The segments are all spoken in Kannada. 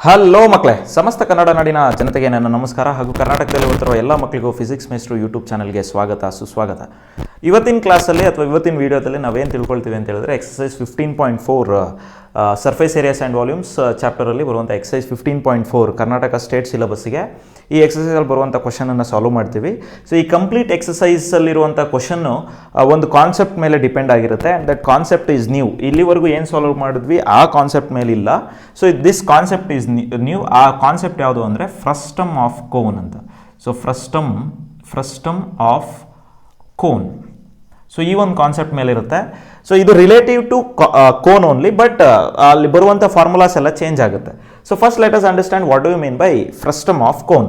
ಹಲೋ ಮಕ್ಕಳೇ, ಸಮಸ್ತ ಕನ್ನಡ ನಾಡಿನ ಜನತೆಗೆ ನನ್ನ ನಮಸ್ಕಾರ ಹಾಗೂ ಕರ್ನಾಟಕದಲ್ಲಿ ಓದ್ತಿರುವ ಎಲ್ಲ ಮಕ್ಕಳಿಗೂ ಫಿಸಿಕ್ಸ್ ಮೇಸ್ಟ್ರು ಯೂಟ್ಯೂಬ್ ಚಾನಲ್ಗೆ ಸುಸ್ವಾಗತ. ಇವತ್ತಿನ ಕ್ಲಾಸಲ್ಲಿ ಅಥವಾ ಇವತ್ತಿನ ವೀಡಿಯೋದಲ್ಲಿ ನಾವೇನು ತಿಳ್ಕೊಳ್ತೀವಿ ಅಂತ ಹೇಳಿದ್ರೆ exercise 15.4 surface areas and volumes ಚಾಪ್ಟರಲ್ಲಿ ಬರುವಂಥ ಎಕ್ಸಸೈಸ್ 15.4 ಕರ್ನಾಟಕ ಸ್ಟೇಟ್ ಸಿಲೆಬಸ್ಗೆ ಈ ಎಕ್ಸಸೈಸಲ್ಲಿ ಬರುವಂಥ ಕ್ವಶನನ್ನು ಸಾಲ್ವ್ ಮಾಡ್ತೀವಿ. ಸೊ ಈ ಕಂಪ್ಲೀಟ್ ಎಕ್ಸಸೈಸಲ್ಲಿರುವಂಥ ಕ್ವಶನ್ನು ಒಂದು ಕಾನ್ಸೆಪ್ಟ್ ಮೇಲೆ ಡಿಪೆಂಡ್ ಆಗಿರುತ್ತೆ. And that concept is new. ಇಲ್ಲಿವರೆಗೂ ಏನು ಸಾಲ್ವ್ ಮಾಡಿದ್ವಿ ಆ ಕಾನ್ಸೆಪ್ಟ್ ಮೇಲೆ ಇಲ್ಲ. So this concept is new. ಆ ಕಾನ್ಸೆಪ್ಟ್ ಯಾವುದು ಅಂದರೆ ಫ್ರಸ್ಟಮ್ ಆಫ್ ಕೋನ್ ಅಂತ. So frustum of cone. So ಈ ಒಂದು ಕಾನ್ಸೆಪ್ಟ್ ಮೇಲೆ ಇರುತ್ತೆ. ಸೊ ಇದು relative to cone only, but ಅಲ್ಲಿ ಬರುವಂಥ ಫಾರ್ಮುಲಾಸ್ ಎಲ್ಲ ಚೇಂಜ್ ಆಗುತ್ತೆ. So first let us understand what do you mean by frustum of cone.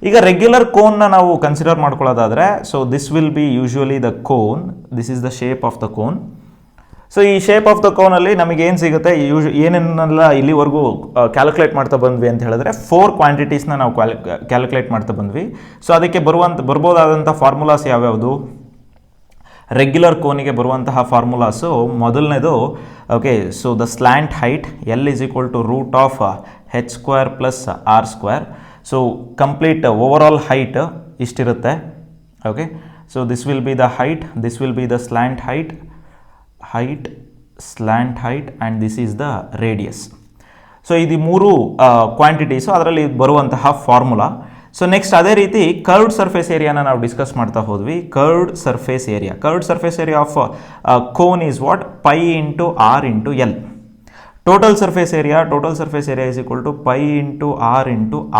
ಈಗ ರೆಗ್ಯುಲರ್ ಕೋನ್ನ ನಾವು ಕನ್ಸಿಡರ್ ಮಾಡ್ಕೊಳ್ಳೋದಾದರೆ, so this will be usually the cone. This is the shape of the cone. So ಈ ಶೇಪ್ ಆಫ್ ದ ಕೋನಲ್ಲಿ ನಮಗೆ ಏನು ಸಿಗುತ್ತೆ, ಏನೇನೆಲ್ಲ ಇಲ್ಲಿವರೆಗೂ ಕ್ಯಾಲ್ಕುಲೇಟ್ ಮಾಡ್ತಾ ಬಂದ್ವಿ ಅಂತ ಹೇಳಿದ್ರೆ 4 ಕ್ವಾಂಟಿಟೀಸ್ನ ನಾವು ಕ್ಯಾಲ್ಕುಲೇಟ್ ಮಾಡ್ತಾ ಬಂದ್ವಿ. ಸೊ ಅದಕ್ಕೆ ಬರ್ಬೋದಾದಂಥ ಫಾರ್ಮುಲಾಸ್ ಯಾವ್ಯಾವುದು? ರೆಗ್ಯುಲರ್ ಕೋನಿಗೆ ಬರುವಂತಹ ಫಾರ್ಮುಲಾಸು ಮೊದಲನೇದು, okay, so the slant height L is equal to root of H square plus R square. So complete over all height ಇಷ್ಟಿರುತ್ತೆ. Okay, so this will be the height, this will be the slant height and this is the radius. So ಇದು 3 ಕ್ವಾಂಟಿಟೀಸು ಅದರಲ್ಲಿ ಬರುವಂತಹ ಫಾರ್ಮುಲಾ. ಸೊ ನೆಕ್ಸ್ಟ್ ಅದೇ ರೀತಿ ಕರ್ವ್ಡ್ ಸರ್ಫೇಸ್ ಏರಿಯಾನ ನಾವು ಡಿಸ್ಕಸ್ ಮಾಡ್ತಾ ಹೋದ್ವಿ. Curved surface area of cone is what? Pi into R into L. Total surface area is equal to pi into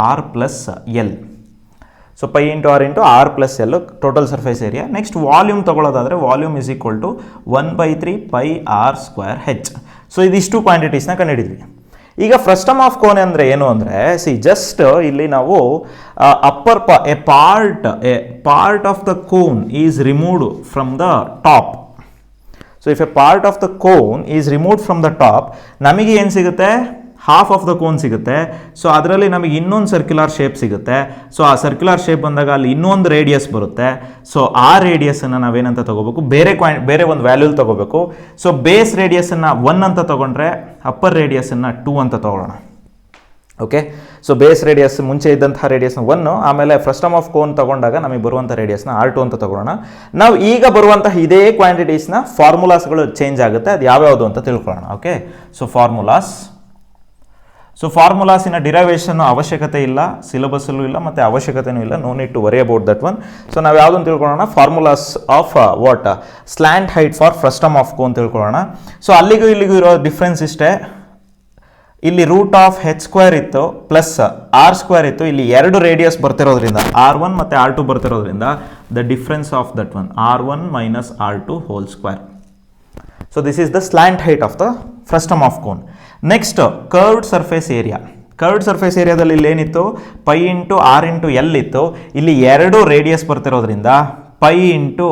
R plus L. So pi into R plus L total surface area. Next volume ತಗೊಳ್ಳೋದಾದರೆ volume is equal to 1/3 pi R square H. So ಇದಿಷ್ಟು ಕ್ವಾಂಟಿಟೀಸ್ನ ಕಂಡುಹಿಡಿದ್ವಿ. ಈಗ ಫ್ರಸ್ಟಮ್ ಆಫ್ ಕೋನ್ ಅಂದರೆ ಏನು ಅಂದರೆ, ಜಸ್ಟ್ ಇಲ್ಲಿ ನಾವು A part of the cone is removed from the top. So if A part of the cone is removed from the top, ನಮಗೆ ಏನು ಸಿಗುತ್ತೆ? ಹಾಫ್ ಆಫ್ ದ ಕೋನ್ ಸಿಗುತ್ತೆ. ಸೊ ಅದರಲ್ಲಿ ನಮಗೆ ಇನ್ನೊಂದು ಸರ್ಕ್ಯುಲರ್ ಶೇಪ್ ಸಿಗುತ್ತೆ. ಸೊ ಆ ಸರ್ಕ್ಯುಲರ್ ಶೇಪ್ ಬಂದಾಗ ಅಲ್ಲಿ ಇನ್ನೊಂದು ರೇಡಿಯಸ್ ಬರುತ್ತೆ. ಸೊ ಆ ರೇಡಿಯಸನ್ನು ನಾವೇನಂತ ತಗೋಬೇಕು? ಬೇರೆ ಒಂದು ವ್ಯಾಲ್ಯೂ ತಗೋಬೇಕು. ಸೊ ಬೇಸ್ ರೇಡಿಯಸನ್ನು 1 ಅಂತ ತಗೊಂಡ್ರೆ ಅಪ್ಪರ್ ರೇಡಿಯಸನ್ನು 2 ಅಂತ ತಗೊಳ್ಳೋಣ. ಓಕೆ, ಸೊ ಬೇಸ್ ರೇಡಿಯಸ್ ಮುಂಚೆ ಇದ್ದಂತಹ ರೇಡಿಯಸ್ನ 1, ಆಮೇಲೆ ಫ್ರಸ್ಟಮ್ ಆಫ್ ಕೋನ್ ತಗೊಂಡಾಗ ನಮಗೆ ಬರುವಂಥ ರೇಡಿಯಸ್ನ R2 ಅಂತ ತಗೊಳ್ಳೋಣ. ನಾವು ಈಗ ಬರುವಂತಹ ಇದೇ ಕ್ವಾಂಟಿಟೀಸ್ನ ಫಾರ್ಮುಲಾಸ್ಗಳು ಚೇಂಜ್ ಆಗುತ್ತೆ. ಅದು ಯಾವ್ಯಾವುದು ಅಂತ ತಿಳ್ಕೊಳ್ಳೋಣ. ಓಕೆ, ಸೊ ಫಾರ್ಮುಲಾಸಿನ ಡಿರೈವೇಷನ್ ಅವಶ್ಯಕತೆ ಇಲ್ಲ, ಸಿಲೆಬಸ್ಸಲ್ಲೂ ಇಲ್ಲ, ಮತ್ತು ಅವಶ್ಯಕತೆಯೂ ಇಲ್ಲ. No need to worry about that one. So ನಾವು ಯಾವುದನ್ನು ತಿಳ್ಕೊಳ್ಳೋಣ? Formulas of what? Slant height for frustum of cone ತಿಳ್ಕೊಳ್ಳೋಣ. ಸೊ ಅಲ್ಲಿಗೂ ಇಲ್ಲಿಗೂ ಇರೋ ಡಿಫ್ರೆನ್ಸ್ ಇಷ್ಟೇ. ಇಲ್ಲಿ ರೂಟ್ ಆಫ್ ಹೆಚ್ ಸ್ಕ್ವೇರ್ ಇತ್ತು ಪ್ಲಸ್ ಆರ್ ಸ್ಕ್ವೇರ್ ಇತ್ತು. ಇಲ್ಲಿ 2 ರೇಡಿಯಸ್ ಬರ್ತಿರೋದ್ರಿಂದ R1 ಮತ್ತು R2 ಬರ್ತಿರೋದ್ರಿಂದ the difference of that one R1 minus R2 whole square. So this is the slant height of the frustum of cone. Next curved surface ಏರಿಯಾದಲ್ಲಿ ಇಲ್ಲಿ ಏನಿತ್ತು? Pi into R into L ಇತ್ತು. ಇಲ್ಲಿ 2 ರೇಡಿಯಸ್ ಬರ್ತಿರೋದ್ರಿಂದ pi into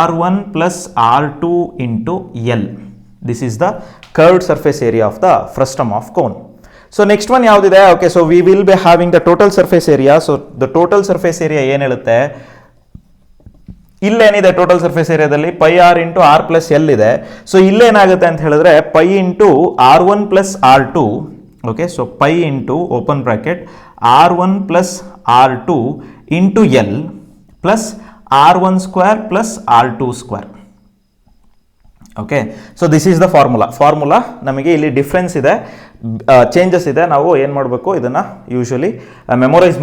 R1 plus R2 into L. This is the curved surface area of the frustum of cone. So next one ಯಾವುದಿದೆ? Okay, so we will be having the total surface area. So the total surface area ಏನು ಹೇಳುತ್ತೆ? ಇಲ್ಲೇನಿದೆ ಟೋಟಲ್ ಸರ್ಫೇಸ್ ಏರಿಯಾದಲ್ಲಿ? Pi R into R plus L ಇದೆ. ಸೊ ಇಲ್ಲೇನಾಗುತ್ತೆ ಅಂತ ಹೇಳಿದ್ರೆ pi into R1 plus R2. Okay, so pi into open bracket R1 plus R2 into L plus R1 square plus R2 square. Okay, so this is the formula. ನಮಗೆ ಇಲ್ಲಿ ಡಿಫ್ರೆನ್ಸ್ ಇದೆ, ಚೇಂಜಸ್ ಇದೆ. ನಾವು ಏನು ಮಾಡಬೇಕು? ಇದನ್ನು ಯೂಶಲಿ ಮೆಮೊರೈಸ್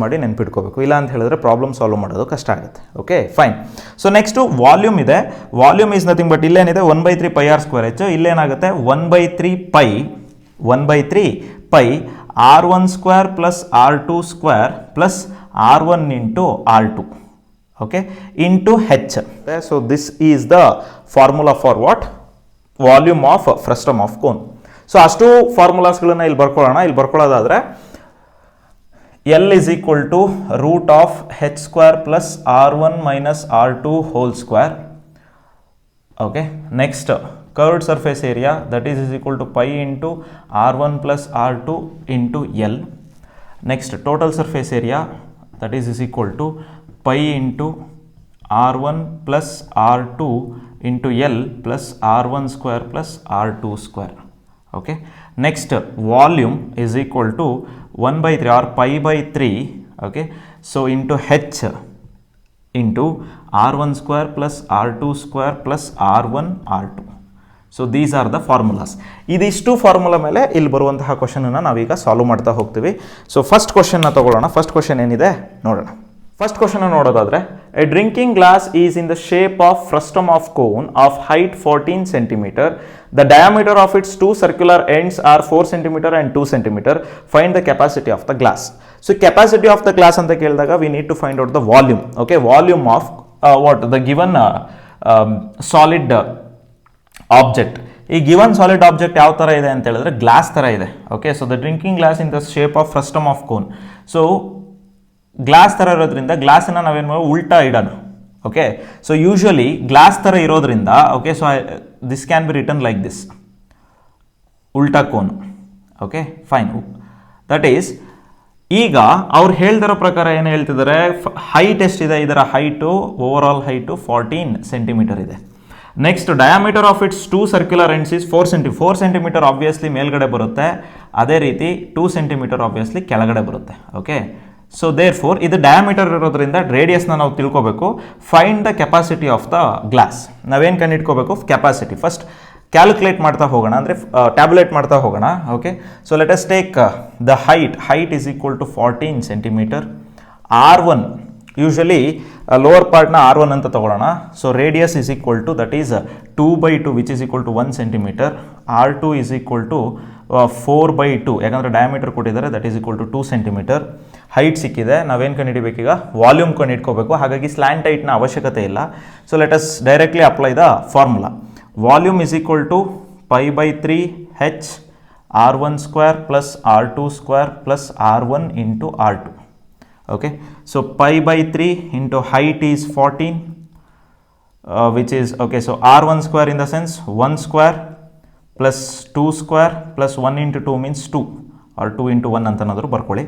ಮಾಡಿ ನೆನ್ಪಿಟ್ಕೋಬೇಕು. ಇಲ್ಲ ಅಂತ ಹೇಳಿದ್ರೆ ಪ್ರಾಬ್ಲಮ್ ಸಾಲ್ವ್ ಮಾಡೋದು ಕಷ್ಟ ಆಗುತ್ತೆ. Okay, fine. So next volume ಇದೆ. ವಾಲ್ಯೂಮ್ ಈಸ್ ನಥಿಂಗ್ ಬಟ್ ಇಲ್ಲೇನಿದೆ 1/3 ಪೈ ಆರ್ ಸ್ಕ್ವೇರ್ ಹೆಚ್. ಇಲ್ಲೇನಾಗುತ್ತೆ? 1/3 pi R1 square plus R2 square plus R1 into R2. Okay, into H. So this is the formula for what? Volume of frustum of cone. So ಅಷ್ಟು ಫಾರ್ಮುಲಾಸ್ಗಳನ್ನ ಇಲ್ಲಿ ಬರ್ಕೊಳ್ಳೋದಾದರೆ L is equal to root of H square plus R1 minus R2 whole square. Okay, next curved surface area that is equal to pi into R1 plus R2 into L. Next total surface area that is equal to pi into R1 plus R2 into L plus R1 square plus R2 square. Okay, next volume is equal to 1/3 R π/3 okay. So into H into R1 square plus R2 square plus R1 R2. So these are the formulas. ಇದಿಷ್ಟು ಫಾರ್ಮುಲಾ ಮೇಲೆ ಇಲ್ಲಿ ಬರುವಂತಹ ಕ್ವಶನನ್ನು ನಾವೀಗ ಸಾಲ್ವ್ ಮಾಡ್ತಾ ಹೋಗ್ತೀವಿ. ಸೊ ಫಸ್ಟ್ ಕ್ವಶನ್ನ ತಗೊಳ್ಳೋಣ. ಫಸ್ಟ್ ಕ್ವಶನ್ ಏನಿದೆ ನೋಡೋಣ. ಫಸ್ಟ್ ಕ್ವಶನ್ ನೋಡೋದಾದ್ರೆ, a drinking glass is in the shape of frustum of cone of height 14 centimetre. The diameter of its 2 circular ends are 4 centimetre and 2 centimetre. Find the capacity of the glass. So capacity of the glass ಅಂತ ಕೇಳಿದಾಗ we need to find out the volume. Okay, volume of what the given solid object. ಈ ಗಿವನ್ ಸಾಲಿಡ್ ಆಬ್ಜೆಕ್ಟ್ ಯಾವ ಥರ ಇದೆ ಅಂತ ಹೇಳಿದ್ರೆ ಗ್ಲಾಸ್ ಥರ ಇದೆ. Okay, so the drinking glass in the shape of frustum of cone. So glass ಥರ ಇರೋದ್ರಿಂದ ಗ್ಲಾಸನ್ನು ನಾವೇನು ಮಾಡೋ ಉಲ್ಟಾ ಇಡೋಣ. ಓಕೆ, ಸೊ ಯೂಶುವಲಿ ಗ್ಲಾಸ್ ಥರ ಇರೋದ್ರಿಂದ okay, so this can be written like this, ಉಲ್ಟಾ cone. Okay fine. That is, ಈಗ ಅವ್ರು ಹೇಳ್ದಿರೋ ಪ್ರಕಾರ ಏನು ಹೇಳ್ತಿದ್ದಾರೆ, ಹೈಟ್ ಎಷ್ಟಿದೆ, ಇದರ height over all height 14 centimeter ಇದೆ. Next diameter of its 2 circular ends is 4 centimeter obviously ಮೇಲ್ಗಡೆ ಬರುತ್ತೆ, ಅದೇ ರೀತಿ 2 ಸೆಂಟಿಮೀಟರ್ ಆಬ್ವಿಯಸ್ಲಿ ಕೆಳಗಡೆ ಬರುತ್ತೆ. ಓಕೆ, ಸೊ ದೇರ್ ಫೋರ್ ಇದು ಡಯಾಮೀಟರ್ ಇರೋದ್ರಿಂದ ರೇಡಿಯಸ್ನ ನಾವು ತಿಳ್ಕೊಬೇಕು. Find the capacity of the glass. ನಾವೇನು ಕಂಡಿಡ್ಕೋಬೇಕು, ಕೆಪಾಸಿಟಿ. ಫಸ್ಟ್ ಕ್ಯಾಲ್ಕುಲೇಟ್ ಮಾಡ್ತಾ ಹೋಗೋಣ, ಅಂದರೆ ಟ್ಯಾಬ್ಯುಲೇಟ್ ಮಾಡ್ತಾ ಹೋಗೋಣ. Okay, so let us take the height is equal to 14 centimeter. R1 usually lower ಪಾರ್ಟ್ನ R1 ಅಂತ ತಗೊಳ್ಳೋಣ. So radius is equal to that is 2/2 which is equal to 1 centimeter. R2 is equal to 4/2 ಯಾಕಂದರೆ ಡಯಾಮೀಟರ್ ಕೊಟ್ಟಿದ್ದಾರೆ, that is equal to 2 centimeter. Height ಸಿಕ್ಕಿದೆ, ನಾವೇನು ಕಂಡುಹಿಡಿಬೇಕೀಗ, ವಾಲ್ಯೂಮ್ ಕಂಡುಹಿಡ್ಕೋಬೇಕು. ಹಾಗಾಗಿ ಸ್ಲ್ಯಾಂಟ್ ಹೈಟ್ನ ಅವಶ್ಯಕತೆ ಇಲ್ಲ. So let us directly apply the formula. Volume is equal to π/3 H R1 square plus R2 square plus R1 into R2. Okay, so π/3 into height is 14, which is okay, so R1 square in the sense 1 square plus 2 square plus 1 into 2 means 2 or 2 into 1 ಅಂತನಾದರೂ ಬರ್ಕೊಳ್ಳಿ.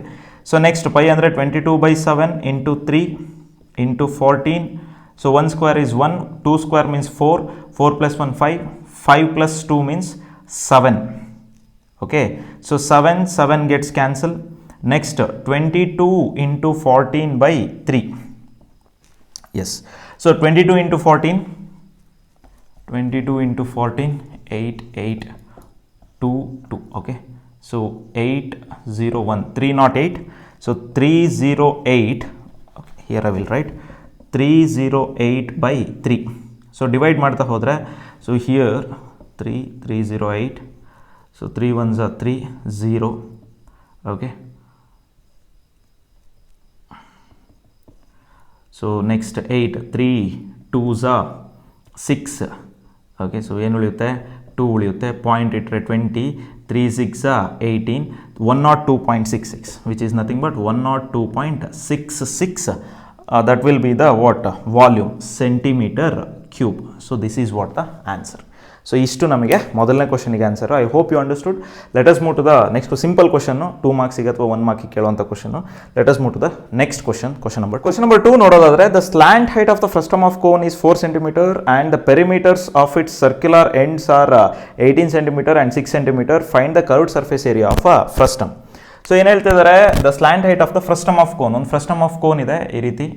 ಸೊ ನೆಕ್ಸ್ಟ್ ಪೈ ಅಂದರೆ 22/7 into 3 into 14. So 1 square is 1, 2 square means 4 plus 1 5 plus 2 means 7. Okay, so 7 gets cancelled. Next 22 into 14/3. Yes, so 22 into 14 8 2 2. Okay, so 801 308. So 308, okay, here I will write 308/3. So divide ಮಾಡ್ತಾ ಹೋದರೆ, so here 308. so 3 ones are 3 0. Okay, so next 8 3 2s are 6. Okay, so ಏನು ಉಳಿಯುತ್ತೆ, 2 ಉಳಿಯುತ್ತೆ. ಪಾಯಿಂಟ್ ಇಟ್ಟರೆ 20, 3 6 are 18, 102.66 which is nothing but 102.66. That will be the what volume, centimeter cube. So this is what the answer. So ಇಷ್ಟು ನಮಗೆ ಮೊದಲನೇ ಕ್ವಶನಿಗೆ answer. I hope you understood. Let us move to the next simple question, 2 ಮಾರ್ಕ್ಸಿಗೆ ಅಥವಾ 1 ಮಾರ್ಕಿಗೆ ಕೇಳುವಂಥ question. Let us move to the next question number 2 ನೋಡೋದಾದರೆ, the slant height of the frustum of cone is 4 centimetre and the perimeters of its circular ends are 18 centimeter and 6 centimeter. Find the curved surface area of a frustum. So ಏನು ಹೇಳ್ತಿದ್ದಾರೆ, the slant height of the frustum of cone. ಒಂದು ಫ್ರಸ್ಟಮ್ ಆಫ್ ಕೋನ್ ಇದೆ ಈ ರೀತಿ,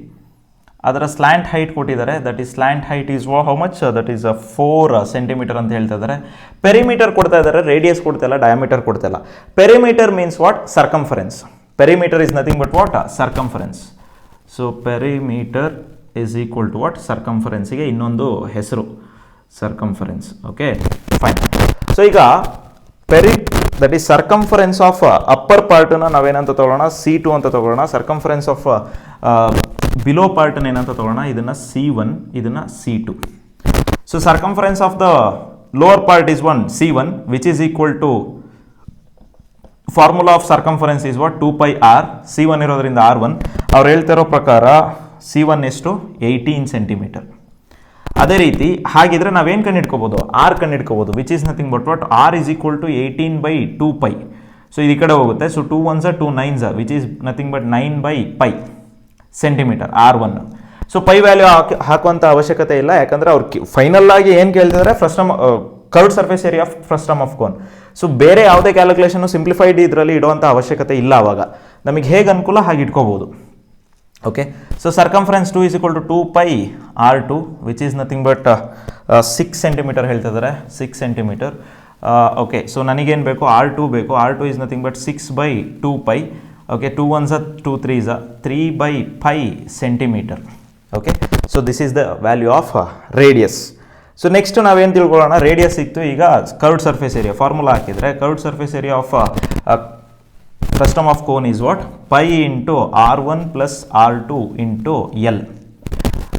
ಅದರ ಸ್ಲ್ಯಾಂಟ್ ಹೈಟ್ ಕೊಟ್ಟಿದ್ದಾರೆ. That is slant height is how much, that is 4 centimetre ಅಂತ ಹೇಳ್ತಾ ಇದ್ದಾರೆ. ಪೆರಿಮೀಟರ್ ಕೊಡ್ತಾ ಇದ್ದಾರೆ, ರೇಡಿಯಸ್ ಕೊಡ್ತಾ ಇಲ್ಲ, ಡಯಾಮೀಟರ್ ಕೊಡ್ತಾ ಇಲ್ಲ. Perimeter means what, circumference. Perimeter is nothing but what, circumference. So perimeter is equal to what, ಸರ್ಕಂಫರೆನ್ಸಿಗೆ ಇನ್ನೊಂದು ಹೆಸರು ಸರ್ಕಂಫರೆನ್ಸ್. Okay fine. ಸೊ ಈಗ that is circumference of upper ಪಾರ್ಟನ್ನು ನಾವೇನಂತ ತಗೊಳ್ಳೋಣ, C2 ಅಂತ ತಗೊಳ್ಳೋಣ. ಸರ್ಕಂಫರೆನ್ಸ್ ಆಫ್ ಬಿಲೋ ಪಾರ್ಟನ್ನು ಏನಂತ ತಗೊಳ್ಳೋಣ, ಇದನ್ನು C1, ಇದನ್ನು C2. So circumference of the lower part is 1 C1 which is equal to, formula of circumference is what, 2πr. C1 ಇರೋದ್ರಿಂದ R1. ಅವ್ರು ಹೇಳ್ತಿರೋ ಪ್ರಕಾರ C1 ಎಷ್ಟು, 18 ಸೆಂಟಿಮೀಟರ್. ಅದೇ ರೀತಿ ಹಾಗಿದ್ರೆ ನಾವೇನು ಕಂಡುಹಿಡ್ಕೋಬೋದು, R ಕಂಡುಹಿಡ್ಕೋಬೋದು, which is nothing but what, R is equal to 18/2π. So ಇದು ಈ ಕಡೆ ಹೋಗುತ್ತೆ. ಸೊ 2 1s are 2 9s are which is nothing but 9/π centimeter R1. So pi value ಹಾಕುವಂಥ ಅವಶ್ಯಕತೆ ಇಲ್ಲ, ಯಾಕಂದರೆ ಅವ್ರು ಫೈನಲ್ ಆಗಿ ಏನು ಕೇಳ್ತಿದ್ದಾರೆ, frustum curved surface area of frustum of cone. So ಬೇರೆ ಯಾವುದೇ ಕ್ಯಾಲ್ಕುಲೇಷನ್ನು ಸಿಂಪ್ಲಿಫೈಡ್ ಇದರಲ್ಲಿ ಇಡುವಂಥ ಅವಶ್ಯಕತೆ ಇಲ್ಲ. ಆವಾಗ ನಮಗೆ ಹೇಗೆ ಅನುಕೂಲ ಹಾಗೆ ಇಟ್ಕೋಬೋದು. Okay, so circumference 2 = 2 pi r2 which is nothing but 6 centimetre ಹೇಳ್ತಿದ್ದಾರೆ, 6 ಸೆಂಟಿಮೀಟರ್. ಓಕೆ, ಸೊ ನನಗೇನು ಬೇಕು, R2 ಬೇಕು. R2 is nothing but 6/2 pi. Okay, 2 1s 2 3s 3/5 centimetre. Okay, so this is the value of radius. So next ನಾವೇನು ತಿಳ್ಕೊಳ್ಳೋಣ, ರೇಡಿಯಸ್ ಇತ್ತು. ಈಗ ಕರ್ವ್ಡ್ ಸರ್ಫೇಸ್ ಏರಿಯಾ ಫಾರ್ಮುಲಾ ಹಾಕಿದರೆ curved surface area of frustum of cone is what, pi × r1 + r2 × L.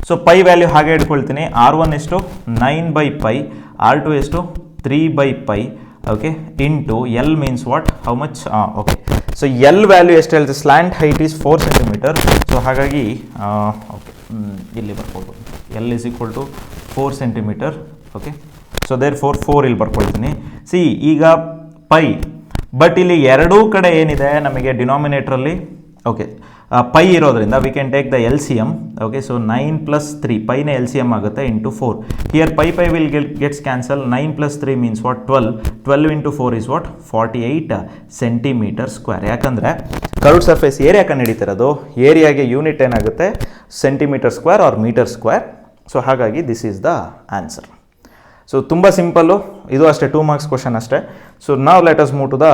So pi value ಹಾಗೆ ಇಟ್ಕೊಳ್ತೀನಿ. R1 ಎಷ್ಟು, 9/pi, R2 ಎಷ್ಟು, 3/pi. Okay, into L means what, how much. Okay, so L value ಎಷ್ಟು ಹೇಳ್ತೀವಿ, slant height is 4 centimetre. So ಹಾಗಾಗಿ ಓಕೆ, ಇಲ್ಲಿ ಬರ್ಬೋದು, L = 4 centimetre. Okay, so there 4 ಇಲ್ಲಿ ಬರ್ಕೊಳ್ತೀನಿ. ಸಿ ಈಗ ಪೈ, ಬಟ್ ಇಲ್ಲಿ ಎರಡೂ ಕಡೆ ಏನಿದೆ ನಮಗೆ ಡಿನಾಮಿನೇಟ್ರಲ್ಲಿ, ಓಕೆ, ಪೈ ಇರೋದ್ರಿಂದ we can take the LCM. Okay, so 9 + 3 ಪೈನ LCM ಆಗುತ್ತೆ into 4. Here pi will gets cancel. 9 + 3 means what, 12. 12 × 4 is what, 48 centimeter square. ಯಾಕಂದರೆ ಕರ್ವ್ಡ್ ಸರ್ಫೇಸ್ ಏರಿಯಾ ಕಂಡುಹಿಡಿತಿರೋದು, ಏರಿಯಾಗೆ ಯೂನಿಟ್ ಏನಾಗುತ್ತೆ, centimeter square or meter square. So ಹಾಗಾಗಿ this is the answer. So ತುಂಬ ಸಿಂಪಲ್ಲು, ಇದು ಅಷ್ಟೇ 2 ಮಾರ್ಕ್ಸ್ ಕ್ವಶನ್ ಅಷ್ಟೇ. ಸೊ ನಾವು let us move to the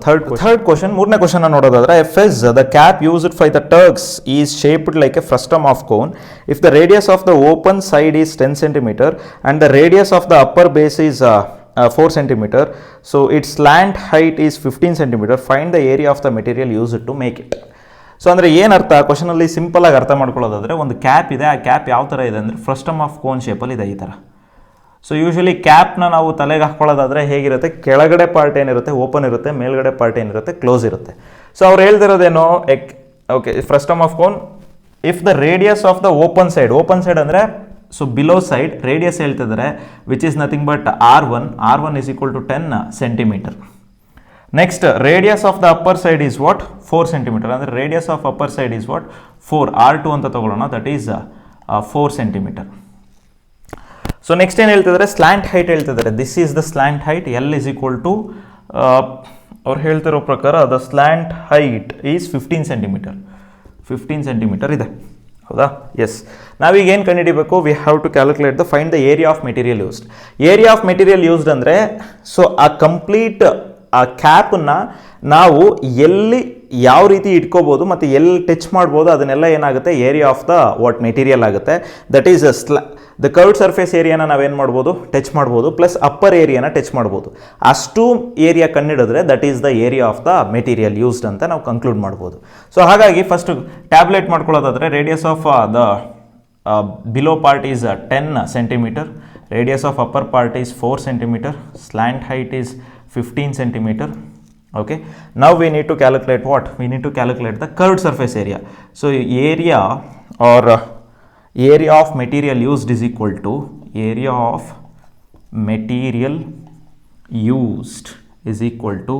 third question. ಮೂರನೇ ಕ್ವಶನ್ ನೋಡೋದಾದ್ರೆ, fez the cap used by the Turks is shaped like a frustum of cone if the radius of the open side is 10 centimeter and the radius of the upper base is 4 centimeter. So its slant height is 15 centimeter. Find the area of the material used to make it. So ಅಂದರೆ ಏನರ್ಥ, ಕ್ವಶನಲ್ಲಿ ಸಿಂಪಲಾಗಿ ಅರ್ಥ ಮಾಡ್ಕೊಳ್ಳೋದಾದರೆ, ಒಂದು ಕ್ಯಾಪ್ ಇದೆ. ಆ ಕ್ಯಾಪ್ ಯಾವ ಥರ ಇದೆ ಅಂದರೆ ಫ್ರಸ್ಟಮ್ ಆಫ್ ಕೋನ್ ಶೇಪಲ್ಲಿ ಇದೆ, ಈ ಥರ. ಸೊ ಯೂಶ್ವಲಿ ಕ್ಯಾಪ್ನ ನಾವು ತಲೆಗೆ ಹಾಕ್ಕೊಳ್ಳೋದಾದರೆ ಹೇಗಿರುತ್ತೆ, ಕೆಳಗಡೆ ಪಾರ್ಟ್ ಏನಿರುತ್ತೆ ಓಪನ್ ಇರುತ್ತೆ, ಮೇಲ್ಗಡೆ ಪಾರ್ಟ್ ಏನಿರುತ್ತೆ ಕ್ಲೋಸ್ ಇರುತ್ತೆ. ಸೊ ಅವ್ರು ಹೇಳ್ತಿರೋದೇನೋ, okay, frustum of cone if the radius of the open side ಅಂದರೆ ಸೊ ಬಿಲೋ ಸೈಡ್ ರೇಡಿಯಸ್ ಹೇಳ್ತಿದ್ದಾರೆ which is nothing but R1 is equal to 10 centimeter. Next radius of the upper side is what, 4 centimeter. ಅಂದರೆ radius of upper side is what, 4. R2 ಅಂತ ತಗೊಳ್ಳೋಣ, that is 4 centimeter. So next ಏನು ಹೇಳ್ತಿದ್ದಾರೆ, ಸ್ಲ್ಯಾಂಟ್ ಹೈಟ್ ಹೇಳ್ತಿದ್ದಾರೆ. This is the slant height. L is equal to ಅವ್ರು ಹೇಳ್ತಿರೋ ಪ್ರಕಾರ the slant height is 15 centimeter. 15 centimeter ಇದೆ, ಹೌದಾ? ಎಸ್. ನಾವೀಗ ಏನು ಕಂಡುಹಿಡಿಬೇಕು, we have to calculate the find the area of material used. Area of material used ಅಂದರೆ, ಸೊ ಆ ಕಂಪ್ಲೀಟ್ ಆ ಕ್ಯಾಪನ್ನು ನಾವು ಎಲ್ಲಿ ಯಾವ ರೀತಿ ಇಟ್ಕೋಬೋದು ಮತ್ತು ಎಲ್ಲಿ ಟಚ್ ಮಾಡ್ಬೋದು, ಅದನ್ನೆಲ್ಲ ಏನಾಗುತ್ತೆ, area of the what material ಆಗುತ್ತೆ. That is the curved surface ಏರಿಯಾನ ನಾವೇನು ಮಾಡ್ಬೋದು, ಟಚ್ ಮಾಡ್ಬೋದು, ಪ್ಲಸ್ ಅಪ್ಪರ್ ಏರಿಯಾನ ಟಚ್ ಮಾಡ್ಬೋದು. ಅಷ್ಟು ಏರಿಯಾ ಕಂಡಿಡಿದ್ರೆ that is the area of the material used ಅಂತ ನಾವು ಕನ್ಕ್ಲೂಡ್ ಮಾಡ್ಬೋದು. ಸೊ ಹಾಗಾಗಿ ಫಸ್ಟ್ ಟ್ಯಾಬ್ಲೆಟ್ ಮಾಡ್ಕೊಳ್ಳೋದಾದರೆ, radius of the below part is 10 centimeter, radius of upper part is 4 centimeter, slant height is 15 centimeter. Okay, now we need to calculate what? We need to calculate the curved surface area. So area or area of material used is equal to area of material used is equal to,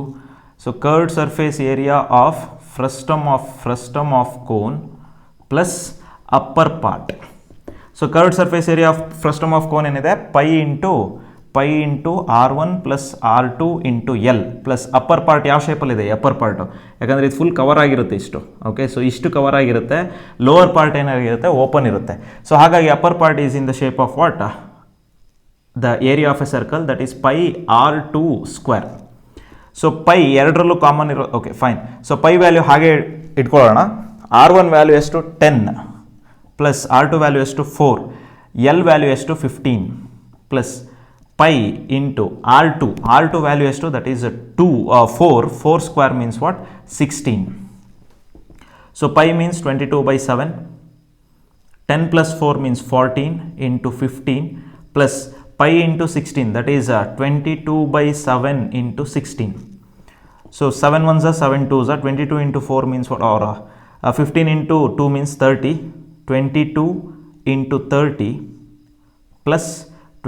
so curved surface area of frustum of cone plus upper part. So curved surface area of frustum of cone ಏನಿದೆ, pi into R1 plus R2 into L plus upper part ಯಾವ ಶೇಪಲ್ಲಿದೆ, ಅಪ್ಪರ್ ಪಾರ್ಟು, ಯಾಕಂದರೆ ಇದು ಫುಲ್ ಕವರ್ ಆಗಿರುತ್ತೆ ಇಷ್ಟು. ಓಕೆ, ಸೊ ಇಷ್ಟು ಕವರ್ ಆಗಿರುತ್ತೆ. ಲೋವರ್ ಪಾರ್ಟ್ ಏನಾಗಿರುತ್ತೆ, ಓಪನ್ ಇರುತ್ತೆ. ಸೊ ಹಾಗಾಗಿ upper part is in the shape of what, the area of a circle, that is pi R2 square. So pi ಎರಡರಲ್ಲೂ ಕಾಮನ್ ಇರೋ, okay fine. So pi value ಹಾಗೆ ಇಟ್ಕೊಳ್ಳೋಣ. R1 ವ್ಯಾಲ್ಯೂ ಎಷ್ಟು, 10 ಪ್ಲಸ್ R2 ವ್ಯಾಲ್ಯೂ ಎಷ್ಟು, 4, L ವ್ಯಾಲ್ಯೂ ಎಷ್ಟು, 15 plus pi into R2 value ಎಷ್ಟು, that is 4 square means what, 16. So pi means 22/7, 10 plus 4 means 14 into 15 plus pi into 16, that is 22/7 into 16. So 7 ones are 7 twos are 22 into 4 means what, or 15 into 2 means 30, 22 into 30 plus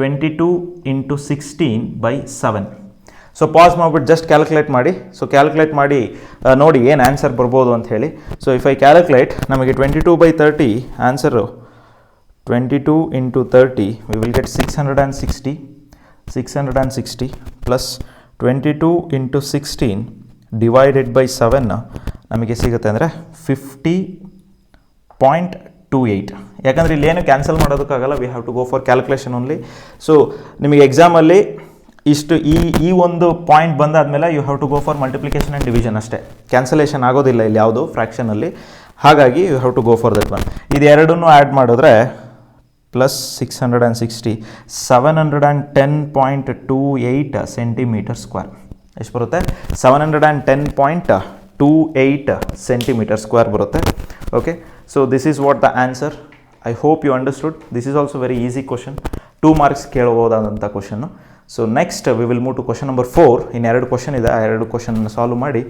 22 into 16/7. So pass ಮಾಡಿಬಿಟ್ಟು ಜಸ್ಟ್ ಕ್ಯಾಲ್ಕುಲೇಟ್ ಮಾಡಿ. ಸೊ ಕ್ಯಾಲ್ಕುಲೇಟ್ ಮಾಡಿ ನೋಡಿ ಏನು ಆನ್ಸರ್ ಬರ್ಬೋದು ಅಂತ ಹೇಳಿ. ಸೊ ಇಫ್ ಐ ಕ್ಯಾಲ್ಕುಲೇಟ್, ನಮಗೆ 22/30 answer 22 into 30 we will get 660 plus 22 into 16 divided by 7 ನಮಗೆ ಸಿಗುತ್ತೆ ಅಂದರೆ 50.28. ಯಾಕಂದರೆ ಇಲ್ಲಿ ಏನು ಕ್ಯಾನ್ಸಲ್ ಮಾಡೋದಕ್ಕಾಗಲ್ಲ, we have to go for calculation only. So ನಿಮಗೆ ಎಕ್ಸಾಮಲ್ಲಿ ಇಷ್ಟು ಈ ಒಂದು ಪಾಯಿಂಟ್ ಬಂದಾದಮೇಲೆ you have to go for multiplication and division ಅಷ್ಟೇ, ಕ್ಯಾನ್ಸಲೇಷನ್ ಆಗೋದಿಲ್ಲ ಇಲ್ಲಿ ಯಾವುದು ಫ್ರ್ಯಾಕ್ಷನಲ್ಲಿ. ಹಾಗಾಗಿ you have to go for that one. ಇದು ಎರಡನ್ನೂ ಆ್ಯಡ್ ಮಾಡಿದ್ರೆ ಪ್ಲಸ್ 660 710.28 ಸೆಂಟಿಮೀಟರ್ ಸ್ಕ್ವೇರ್ ಎಷ್ಟು ಬರುತ್ತೆ? 710.28 ಸೆಂಟಿಮೀಟರ್ ಸ್ಕ್ವೇರ್ ಬರುತ್ತೆ. Okay, so this is what the answer. I hope you understood. This is also very easy question, 2 marks ಕೇಳಬಹುದಾದಂಥ question. So next we will move to question number 4. ಇನ್ನು 2 ಕ್ವಶನ್ ಇದೆ, ಆ 2 ಕ್ವಶನ್ ಸಾಲ್ವ್ ಮಾಡಿ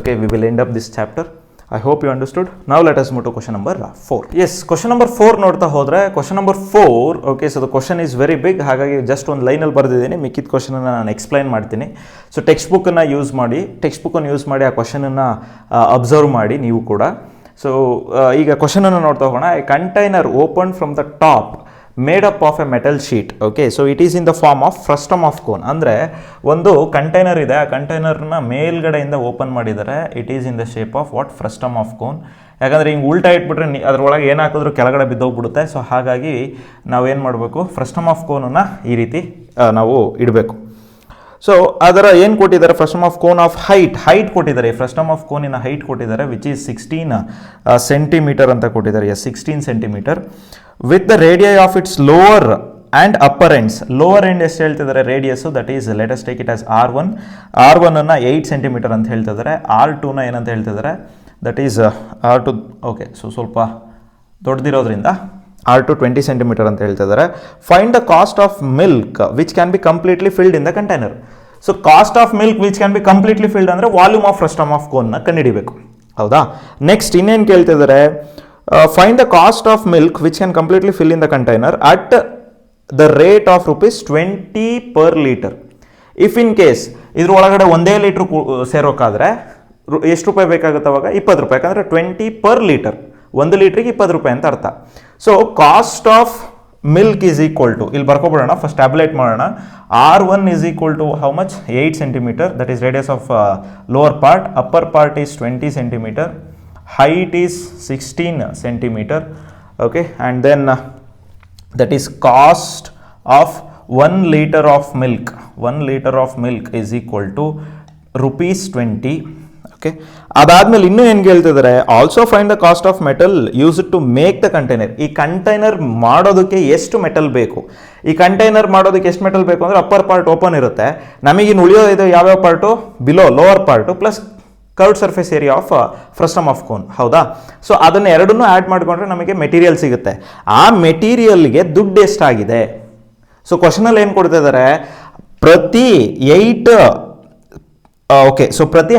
okay we will end up this chapter. I hope you understood. Now let us move to question number 4. Yes, question number 4 ನೋಡ್ತಾ ಹೋದರೆ question number 4, okay, so the question is very big. ಹಾಗಾಗಿ ಜಸ್ಟ್ ಒಂದು ಲೈನಲ್ಲಿ ಬರೆದಿದ್ದೀನಿ, ಮಿಕ್ಕಿದ ಕ್ವಶನನ್ನು ನಾನು ಎಕ್ಸ್ಪ್ಲೈನ್ ಮಾಡ್ತೀನಿ. ಸೊ ಟೆಕ್ಸ್ಟ್ ಬುಕ್ಕನ್ನು ಯೂಸ್ ಮಾಡಿ ಆ ಕ್ವಶನನ್ನು ಅಬ್ಸರ್ವ್ ಮಾಡಿ ನೀವು ಕೂಡ. ಸೊ ಈಗ ಕ್ವಶನನ್ನು ನೋಡ್ತಾ ಹೋಗೋಣ. A container open from the top made up of a metal sheet. Okay, so it is in the form of frustum of cone. ಅಂದರೆ ಒಂದು ಕಂಟೈನರ್ ಇದೆ, ಆ ಕಂಟೈನರ್ನ ಮೇಲ್ಗಡೆಯಿಂದ ಓಪನ್ ಮಾಡಿದರೆ it is in the shape of what? Frustum of cone. ಯಾಕಂದರೆ ಹಿಂಗೆ ಉಲ್ಟಾ ಇಟ್ಬಿಟ್ರೆ ಅದರೊಳಗೆ ಏನು ಹಾಕಿದ್ರು ಕೆಳಗಡೆ ಬಿದ್ದೋಗ್ಬಿಡುತ್ತೆ. ಸೊ ಹಾಗಾಗಿ ನಾವೇನು ಮಾಡಬೇಕು? ಫ್ರಸ್ಟಮ್ ಆಫ್ ಕೋನನ್ನು ಈ ರೀತಿ ನಾವು ಇಡಬೇಕು. ಸೊ ಅದರ ಏನು ಕೊಟ್ಟಿದ್ದಾರೆ? Frustum of cone of height ಕೊಟ್ಟಿದ್ದಾರೆ. ಫ್ರಸ್ಟಮ್ ಆಫ್ ಕೋನಿನ ಹೈಟ್ ಕೊಟ್ಟಿದ್ದಾರೆ ವಿಚ್ ಈಸ್ 16 ಸೆಂಟಿಮೀಟರ್ ಅಂತ ಕೊಟ್ಟಿದ್ದಾರೆ. 16 centimetre with the radii of it's lower and upper ends. Lower end ಎಷ್ಟು ಹೇಳ್ತಿದ್ದಾರೆ? Radius that is let us take it as R1. R1ಅನ್ನು 8 centimetre ಅಂತ ಹೇಳ್ತಿದ್ದಾರೆ. R2ನ ಏನಂತ ಹೇಳ್ತಿದ್ದಾರೆ? That is R2. Okay, so ಸ್ವಲ್ಪ ದೊಡ್ಡದಿರೋದ್ರಿಂದ R2 20 ಸೆಂಟಿಮೀಟರ್ ಅಂತ ಹೇಳ್ತಿದ್ದಾರೆ. Find the cost of milk which can be completely filled in the container. So cost of milk which can be completely filled ಅಂದರೆ ವಾಲ್ಯೂಮ್ ಆಫ್ ಫ್ರಸ್ಟಮ್ ಆಫ್ ಕೋನ್ನ ಕಂಡುಹಿಡಿಬೇಕು. ಹೌದಾ? ನೆಕ್ಸ್ಟ್ ಇನ್ನೇನು ಕೇಳ್ತಿದ್ದಾರೆ? Find the cost of milk which can completely fill in the container at the rate of ₹20 per litre. If in case ಇದ್ರ ಒಳಗಡೆ 1 ಲೀಟ್ರ್ ಸೇರೋಕ್ಕಾದರೆ ಎಷ್ಟು ರೂಪಾಯಿ ಬೇಕಾಗುತ್ತೆ? ಅವಾಗ 20 ರೂಪಾಯಿ. ಯಾಕಂದರೆ 20 ಪರ್ ಲೀಟರ್, 1 ಲೀಟ್ರಿಗೆ 20 ರೂಪಾಯಿ ಅಂತ ಅರ್ಥ. So cost of milk is equal to, ಇಲ್ಲಿ ಬರ್ಕೊಬಿಡೋಣ, ಫಸ್ಟ್ ಟ್ಯಾಬ್ಲೆಟ್ ಮಾಡೋಣ. R1 is equal to how much? 8 centimetre, that is radius of lower part. Upper part is 20 centimetre. Height is 16 centimeter. Okay, and then that is cost of 1 liter of milk. 1 liter of milk is equal to ₹20. Okay, ಅದಾದ್ಮೇಲೆ ಇನ್ನೂ ಏನು ಹೇಳ್ತಿದ್ದಾರೆ? Also find the cost of metal use to make the container. ಈ ಕಂಟೈನರ್ ಮಾಡೋದಕ್ಕೆ ಎಷ್ಟು ಮೆಟಲ್ ಬೇಕು? ಈ ಕಂಟೈನರ್ ಮಾಡೋದಕ್ಕೆ ಎಷ್ಟು ಮೆಟಲ್ ಬೇಕು ಅಂದರೆ ಅಪ್ಪರ್ ಪಾರ್ಟ್ ಓಪನ್ ಇರುತ್ತೆ, ನಮಗಿನ್ನು ಉಳಿಯೋದು ಯಾವ್ಯಾವ part? Below lower part plus curved surface area of frustum of cone. ಹೌದಾ? ಸೊ ಅದನ್ನು ಎರಡನ್ನೂ ಆ್ಯಡ್ ಮಾಡಿಕೊಂಡ್ರೆ ನಮಗೆ ಮೆಟೀರಿಯಲ್ ಸಿಗುತ್ತೆ. ಆ ಮೆಟೀರಿಯಲ್ಗೆ ದುಡ್ಡು ಎಷ್ಟಾಗಿದೆ? ಸೊ ಕ್ವಶನಲ್ಲಿ ಏನು ಕೊಡ್ತಿದ್ದಾರೆ? ಪ್ರತಿ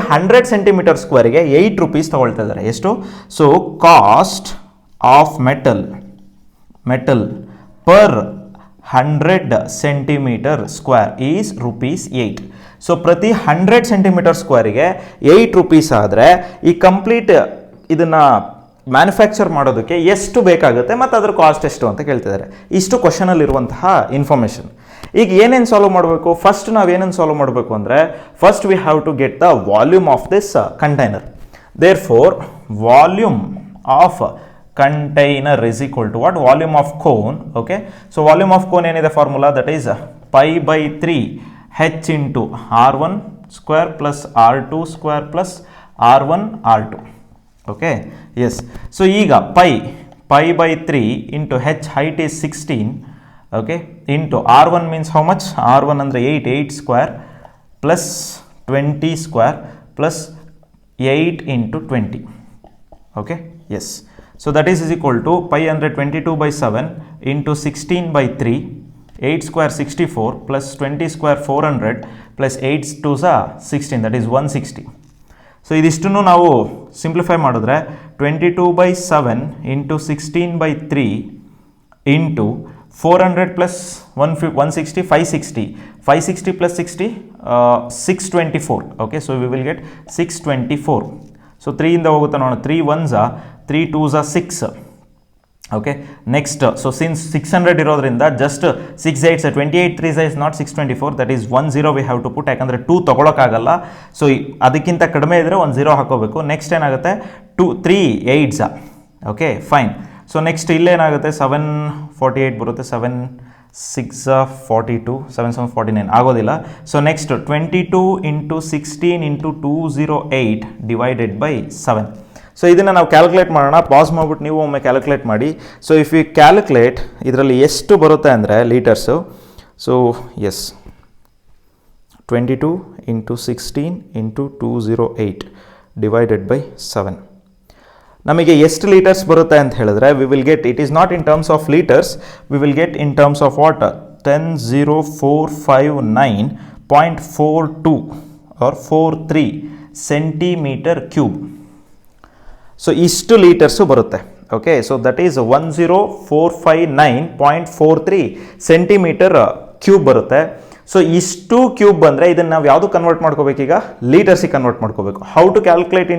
100 ಸೆಂಟಿಮೀಟರ್ ಸ್ಕ್ವೇರಿಗೆ 8 ರೂಪೀಸ್ ತಗೊಳ್ತಾ ಇದ್ದಾರೆ. ಎಷ್ಟು? So cost of metal per 100 centimetre square is ₹8. So ಪ್ರತಿ 100 ಸೆಂಟಿಮೀಟರ್ ಸ್ಕ್ವೇರಿಗೆ 8 ರೂಪೀಸ್ ಆದರೆ ಈ ಕಂಪ್ಲೀಟ್ ಇದನ್ನು ಮ್ಯಾನುಫ್ಯಾಕ್ಚರ್ ಮಾಡೋದಕ್ಕೆ ಎಷ್ಟು ಬೇಕಾಗುತ್ತೆ ಮತ್ತು ಅದರ ಕಾಸ್ಟ್ ಎಷ್ಟು ಅಂತ ಕೇಳ್ತಿದ್ದಾರೆ. ಇಷ್ಟು ಕ್ವಶನಲ್ಲಿರುವಂತಹ ಇನ್ಫಾರ್ಮೇಷನ್. ಈಗ ಏನೇನು ಸಾಲ್ವ್ ಮಾಡಬೇಕು? ಫಸ್ಟ್ ನಾವೇನೇನು ಸಾಲ್ವ್ ಮಾಡಬೇಕು ಅಂದರೆ first we have to get the volume of this container. Therefore volume of container is equal to what? Volume of cone. Okay, so volume of cone ಏನಿದೆ formula? That is π/3 H into R1 square plus R2 square plus R1 R2. Okay, yes. So ಈಗ pi/3 into H, height is 16. Okay, into R1 means how much? R1 ಅಂದರೆ 8 square plus 20 square plus 8 into 20. Okay, yes. So that is equal to pi ಅಂದರೆ 22/7 into 16/3. 8 square 64 plus 20 square 400 plus 8 2s 16, that is 160. So ಇದಿಷ್ಟನ್ನು ನಾವು ಸಿಂಪ್ಲಿಫೈ ಮಾಡಿದ್ರೆ 22/7 into 16/3 into 400 plus 160 560 560 plus 60 624. Okay, so we will get 624. So 3 ಇಂದ ಹೋಗುತ್ತೆ ನೋಡೋಣ. 3 1s 3 2s 6. Okay next so since 600 ಇರೋದ್ರಿಂದ just 6 8 28 3 is not 624, that is 10 we have to put, ಯಾಕಂದರೆ 2 ತೊಗೊಳಕ್ಕಾಗಲ್ಲ. ಸೊ ಅದಕ್ಕಿಂತ ಕಡಿಮೆ ಇದ್ದರೆ 10 ಹಾಕೋಬೇಕು. ನೆಕ್ಸ್ಟ್ ಏನಾಗುತ್ತೆ 3 8s. Okay fine. So next ಇಲ್ಲೇನಾಗುತ್ತೆ 748 ಬರುತ್ತೆ, 7 6 42, 7 7 49 ಆಗೋದಿಲ್ಲ. So next 22 × 16 × 208 divided by 7. So ಇದನ್ನು ನಾವು ಕ್ಯಾಲ್ಕುಲೇಟ್ ಮಾಡೋಣ. ಪಾಸ್ ಮಾಡಿಬಿಟ್ಟು ನೀವು ಒಮ್ಮೆ ಕ್ಯಾಲ್ಕುಲೇಟ್ ಮಾಡಿ. ಸೊ ಇಫ್ ಯು ಕ್ಯಾಲ್ಕುಲೇಟ್ ಇದರಲ್ಲಿ ಎಷ್ಟು ಬರುತ್ತೆ ಅಂದರೆ litres. So yes 22 × 16 × 208 divided by 7. ನಮಗೆ ಎಷ್ಟು ಲೀಟರ್ಸ್ ಬರುತ್ತೆ ಅಂತ ಹೇಳಿದ್ರೆ we will get, it is not in terms of litres, we will get in terms of what 10459.42 or 43 centimetre cube. So ಇಷ್ಟು ಲೀಟರ್ಸು ಬರುತ್ತೆ. Okay so that is 10459.43 centimetre cube ಬರುತ್ತೆ. ಸೊ ಇಷ್ಟು ಕ್ಯೂಬ್ ಬಂದರೆ ಇದನ್ನು ನಾವು ಯಾವುದು ಕನ್ವರ್ಟ್ ಮಾಡ್ಕೋಬೇಕೀಗ, ಲೀಟರ್ಸಿಗೆ ಕನ್ವರ್ಟ್ ಮಾಡ್ಕೋಬೇಕು. How to calculate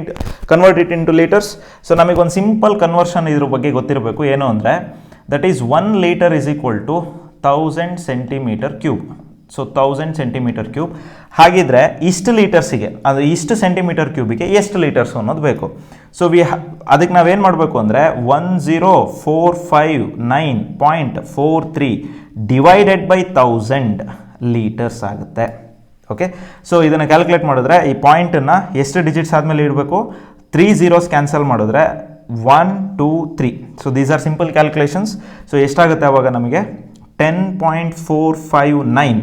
convert it into litres. So ನಮಗೊಂದು ಸಿಂಪಲ್ ಕನ್ವರ್ಷನ್ ಇದ್ರ ಬಗ್ಗೆ ಗೊತ್ತಿರಬೇಕು. ಏನು ಅಂದರೆ that is 1 litre is equal to 1000 centimetre cube. So 1000 centimetre cube. ಹಾಗಿದ್ರೆ ಇಷ್ಟು ಲೀಟರ್ಸಿಗೆ, ಅಂದರೆ ಇಷ್ಟು ಸೆಂಟಿಮೀಟರ್ ಕ್ಯೂಬಿಗೆ ಎಷ್ಟು ಲೀಟರ್ಸ್ ಅನ್ನೋದು ಬೇಕು. ಸೊ ಅದಕ್ಕೆ ನಾವೇನು ಮಾಡಬೇಕು ಅಂದರೆ 10459.43 ಡಿವೈಡೆಡ್ ಬೈ 1000 ಲೀಟರ್ಸ್ ಆಗುತ್ತೆ. ಓಕೆ ಸೊ ಇದನ್ನು ಕ್ಯಾಲ್ಕುಲೇಟ್ ಮಾಡಿದ್ರೆ ಈ ಪಾಯಿಂಟನ್ನು ಎಷ್ಟು ಡಿಜಿಟ್ಸ್ ಆದಮೇಲೆ ಇಡಬೇಕು, 3 zeros ಕ್ಯಾನ್ಸಲ್ ಮಾಡಿದ್ರೆ 1 2 3. So these are simple calculations. So ಎಷ್ಟಾಗುತ್ತೆ ಆವಾಗ ನಮಗೆ 10.459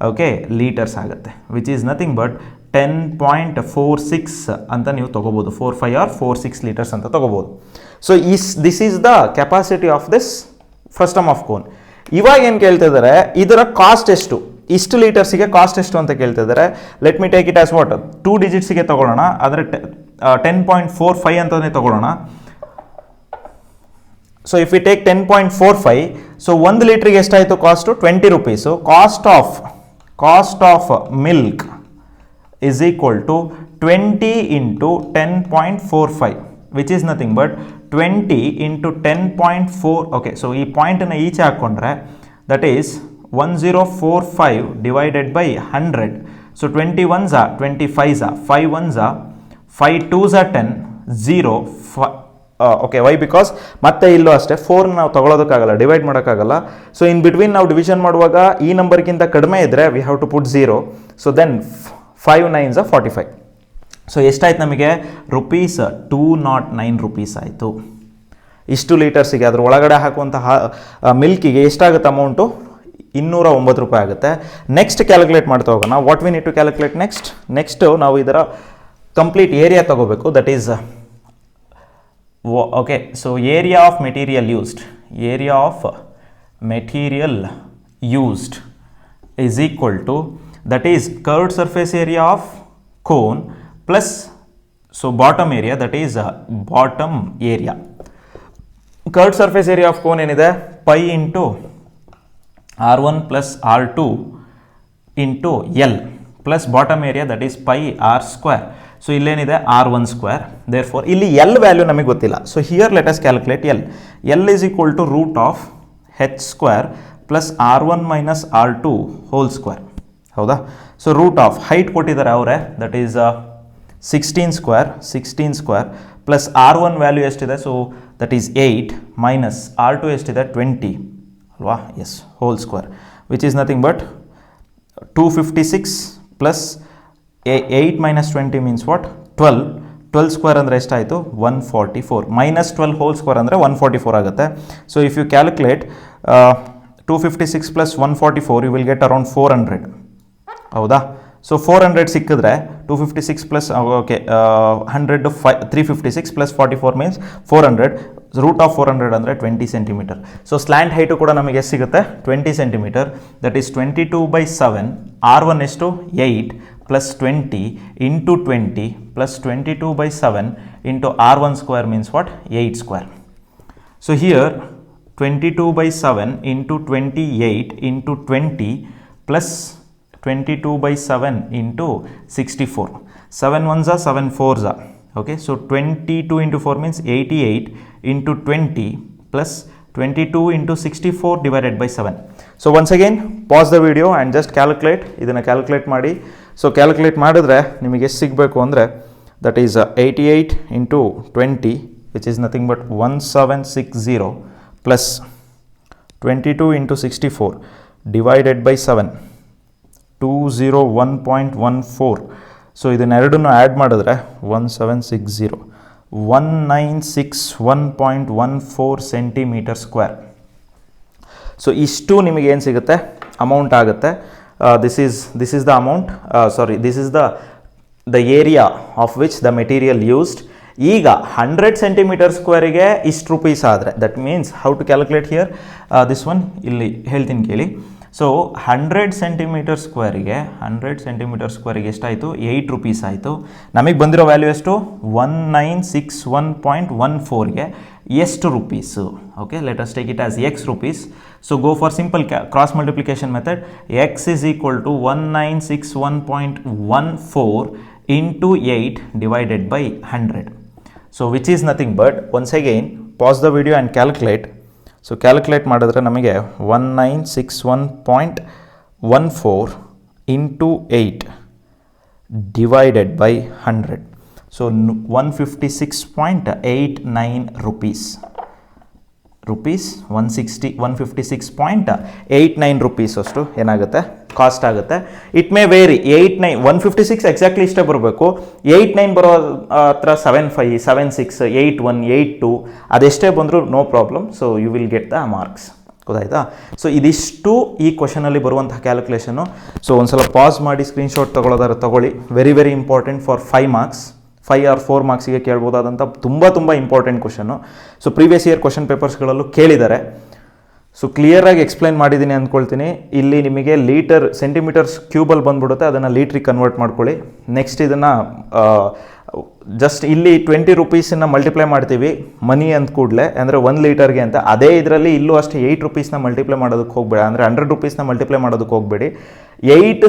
ಓಕೆ ಲೀಟರ್ಸ್ ಆಗುತ್ತೆ, ವಿಚ್ ಈಸ್ ನಥಿಂಗ್ ಬಟ್ 10.46 ಅಂತ ನೀವು ತೊಗೋಬೋದು. 45 or 46 ಲೀಟರ್ಸ್ ಅಂತ ತೊಗೋಬೋದು. So this is the capacity of this frustum of cone. ಇವಾಗ ಏನು ಕೇಳ್ತಿದ್ದಾರೆ, ಇದರ ಕಾಸ್ಟ್ ಎಷ್ಟು, ಇಷ್ಟು ಲೀಟರ್ಸಿಗೆ ಕಾಸ್ಟ್ ಎಷ್ಟು ಅಂತ ಕೇಳ್ತಿದ್ದಾರೆ. Let me take it as what 2 ಡಿಜಿಟ್ಸಿಗೆ ತೊಗೊಳ್ಳೋಣ, ಆದರೆ 10.45 ಅಂತಲೇ ತೊಗೊಳ್ಳೋಣ. So if you take 10.45, so 1 ಲೀಟ್ರಿಗೆ ಎಷ್ಟಾಯಿತು cost 20 rupees. Cost of milk is equal to 20 into 10.45, which is nothing but 20 into 10.4. okay so ಈ ಪಾಯಿಂಟನ್ನು ಈಚೆ ಹಾಕ್ಕೊಂಡ್ರೆ that is 1045 divided by 100. so 21s are 25s are 5 1s are 5 2s are 10 0 okay why because ಮತ್ತೆ ಇಲ್ಲೂ ಅಷ್ಟೇ 4 ನಾವು ತಗೊಳ್ಳೋದಕ್ಕಾಗಲ್ಲ, ಡಿವೈಡ್ ಮಾಡೋಕ್ಕಾಗಲ್ಲ. ಸೊ ಇನ್ ಬಿಟ್ವೀನ್ ನಾವು ಡಿವಿಷನ್ ಮಾಡುವಾಗ ಈ ನಂಬರ್ಗಿಂತ ಕಡಿಮೆ ಇದ್ದರೆ we have to put 0. So then 5 9s are 45. So ಎಷ್ಟಾಯ್ತು ನಮಗೆ ₹209 ರೂಪೀಸ್ ಆಯಿತು ಇಷ್ಟು ಲೀಟರ್ಸಿಗೆ. ಅದ್ರ ಒಳಗಡೆ ಹಾಕುವಂತಹ ಮಿಲ್ಕಿಗೆ ಎಷ್ಟಾಗುತ್ತೆ ಅಮೌಂಟು, ₹209 ಆಗುತ್ತೆ. ನೆಕ್ಸ್ಟ್ ಕ್ಯಾಲ್ಕುಲೇಟ್ ಮಾಡ್ತಾ ಹೋಗೋಣ. What we need to calculate next ನಾವು ಇದರ ಕಂಪ್ಲೀಟ್ ಏರಿಯಾ ತಗೋಬೇಕು. That is okay so area of material used is equal to, that is curved surface area of cone plus so bottom area, that is bottom area. Curved surface area of cone ಏನಿದೆ pi into r1 plus r2 into l plus bottom area, that is pi r square. So ಇಲ್ಲೇನಿದೆ r1 square. therefore ಇಲ್ಲಿ l ವ್ಯಾಲ್ಯೂ ನಮಗೆ ಗೊತ್ತಿಲ್ಲ. So here let us calculate l is equal to root of h square plus r1 minus r2 whole square. ಹೌದಾ? ಸೊ ರೂಟ್ ಆಫ್ ಹೈಟ್ ಕೊಟ್ಟಿದ್ದಾರೆ ಅವರೇ, that is 16 square plus r1 value ಎಷ್ಟಿದೆ, so that is 8 minus r2 ಎಷ್ಟಿದೆ 20 ಅಲ್ವಾ, yes whole square, which is nothing but 256 plus 8 minus 20 means what 12 square ಅಂದರೆ ಎಷ್ಟಾಯಿತು 144 ಮೈನಸ್ 12 ಹೋಲ್ ಸ್ಕ್ವೇರ್ ಅಂದರೆ 144 ಆಗುತ್ತೆ. So if you calculate 256 plus 144 you will get around 400. ಹೌದಾ? ಸೊ 400 ಸಿಕ್ಕಿದ್ರೆ 256 plus okay 100 356 plus 44 means 400. Root of 400 ಅಂದರೆ 20 ಸೆಂಟಿಮೀಟರ್. ಸೊ ಸ್ಲ್ಯಾಂಟ್ ಹೈಟು ಕೂಡ ನಮಗೆ ಎಷ್ಟು ಸಿಗುತ್ತೆ 20 ಸೆಂಟಿಮೀಟರ್. That is 22/7. r1 ಎಷ್ಟು 8 plus 20 into 20 plus 22/7 into r1 square means what 8 square. So here 22/7 into 28 into 20 plus 22/7 into 64. 7 1s are 7 4s are. Okay, so 22 into 4 means 88 into 20 plus 22 into 64 divided by 7. So once again pause the video and just calculate. ಇದನ್ನು ಕ್ಯಾಲ್ಕುಲೇಟ್ ಮಾಡಿ. ಸೊ ಕ್ಯಾಲ್ಕುಲೇಟ್ ಮಾಡಿದ್ರೆ ನಿಮಗೆ ಎಷ್ಟು ಸಿಗಬೇಕು ಅಂದರೆ that is 88 into 20 which is nothing but 1760 plus 22 into 64 divided by 7 201.14. So ಇದನ್ನೆರಡನ್ನು add ಮಾಡಿದ್ರೆ 1760 1961.14 ಸೆಂಟಿಮೀಟರ್ ಸ್ಕ್ವೇರ್. ಸೊ ಇಷ್ಟು ನಿಮಗೆ ಏನು ಸಿಗುತ್ತೆ ಅಮೌಂಟ್ ಆಗುತ್ತೆ. This is the amount, this is the area of which the material used. ಈಗ 100 ಸೆಂಟಿಮೀಟರ್ ಸ್ಕ್ವೇರಿಗೆ ಇಷ್ಟು ರುಪೀಸ್ ಆದರೆ that means how to calculate here this one ಇಲ್ಲಿ ಹೇಳ್ತೀನಿ ಕೇಳಿ. ಸೊ 100 ಸೆಂಟಿಮೀಟರ್ ಸ್ಕ್ವೇರಿಗೆ ಎಷ್ಟಾಯಿತು 8 ರುಪೀಸ್ ಆಯಿತು. ನಮಗೆ ಬಂದಿರೋ ವ್ಯಾಲ್ಯೂ ಎಷ್ಟು 1961.14ಗೆ ಎಷ್ಟು rupees. Okay, let us take it as x rupees. So go for simple cross multiplication method. X is equal to 1961.14 into 8 divided by 100. So which is nothing but, once again pause the video and calculate. So calculate ಮಾಡಿದ್ರೆ ನಮಗೆ 1961.14 into 8 divided by 100. So 156.89 rupees. 156.89 rupees ಅಷ್ಟು ಏನಾಗುತ್ತೆ ಕಾಸ್ಟ್ ಆಗುತ್ತೆ. It may very. 156 ಎಕ್ಸಾಕ್ಟ್ಲಿ ಇಷ್ಟೇ ಬರಬೇಕು. 89 ಬರೋ ಹತ್ರ 75, 76, 81, 82 ಅದೆಷ್ಟೇ ಬಂದರೂ no problem. So you will get the marks. ಗೊತ್ತಾಯ್ತಾ? ಸೊ ಇದಿಷ್ಟು ಈ ಕ್ವಶನಲ್ಲಿ ಬರುವಂತಹ ಕ್ಯಾಲ್ಕುಲೇಷನ್ನು. ಸೊ ಒಂದ್ಸಲ ಪಾಸ್ ಮಾಡಿ ಸ್ಕ್ರೀನ್ಶಾಟ್ ತೊಗೊಳ್ಳೋದಾದ್ರೆ ತೊಗೊಳ್ಳಿ. Very very important for 5 marks, 5 or 4 ಮಾರ್ಕ್ಸಿಗೆ ಕೇಳ್ಬೋದಾದಂಥ ತುಂಬ important question. So previous year question ಪೇಪರ್ಸ್ಗಳಲ್ಲೂ ಕೇಳಿದ್ದಾರೆ. ಸೊ ಕ್ಲಿಯರಾಗಿ ಎಕ್ಸ್ಪ್ಲೈನ್ ಮಾಡಿದ್ದೀನಿ ಅಂದ್ಕೊಳ್ತೀನಿ. ಇಲ್ಲಿ ನಿಮಗೆ ಲೀಟರ್ ಸೆಂಟಿಮೀಟರ್ಸ್ ಕ್ಯೂಬಲ್ಲಿ ಬಂದುಬಿಡುತ್ತೆ, ಅದನ್ನು ಲೀಟ್ರಿಗೆ ಕನ್ವರ್ಟ್ ಮಾಡ್ಕೊಳ್ಳಿ. ನೆಕ್ಸ್ಟ್ ಇದನ್ನು ಜಸ್ಟ್ ಇಲ್ಲಿ 20 ರುಪೀಸನ್ನು ಮಲ್ಟಿಪ್ಲೈ ಮಾಡ್ತೀವಿ ಮನಿ ಅಂದ ಕೂಡಲೇ, ಅಂದರೆ 1 ಲೀಟರ್ಗೆ ಅಂತ. ಅದೇ ಇದರಲ್ಲಿ ಇಲ್ಲೂ ಅಷ್ಟೇ 8 ರುಪೀಸ್ನ ಮಲ್ಟಿಪ್ಲೈ ಮಾಡೋದಕ್ಕೆ ಹೋಗಬೇಡಿ, ಅಂದರೆ 100 ರುಪೀಸ್ನ ಮಲ್ಟಿಪ್ಲೈ ಮಾಡೋದಕ್ಕೆ ಹೋಗಬೇಡಿ. 100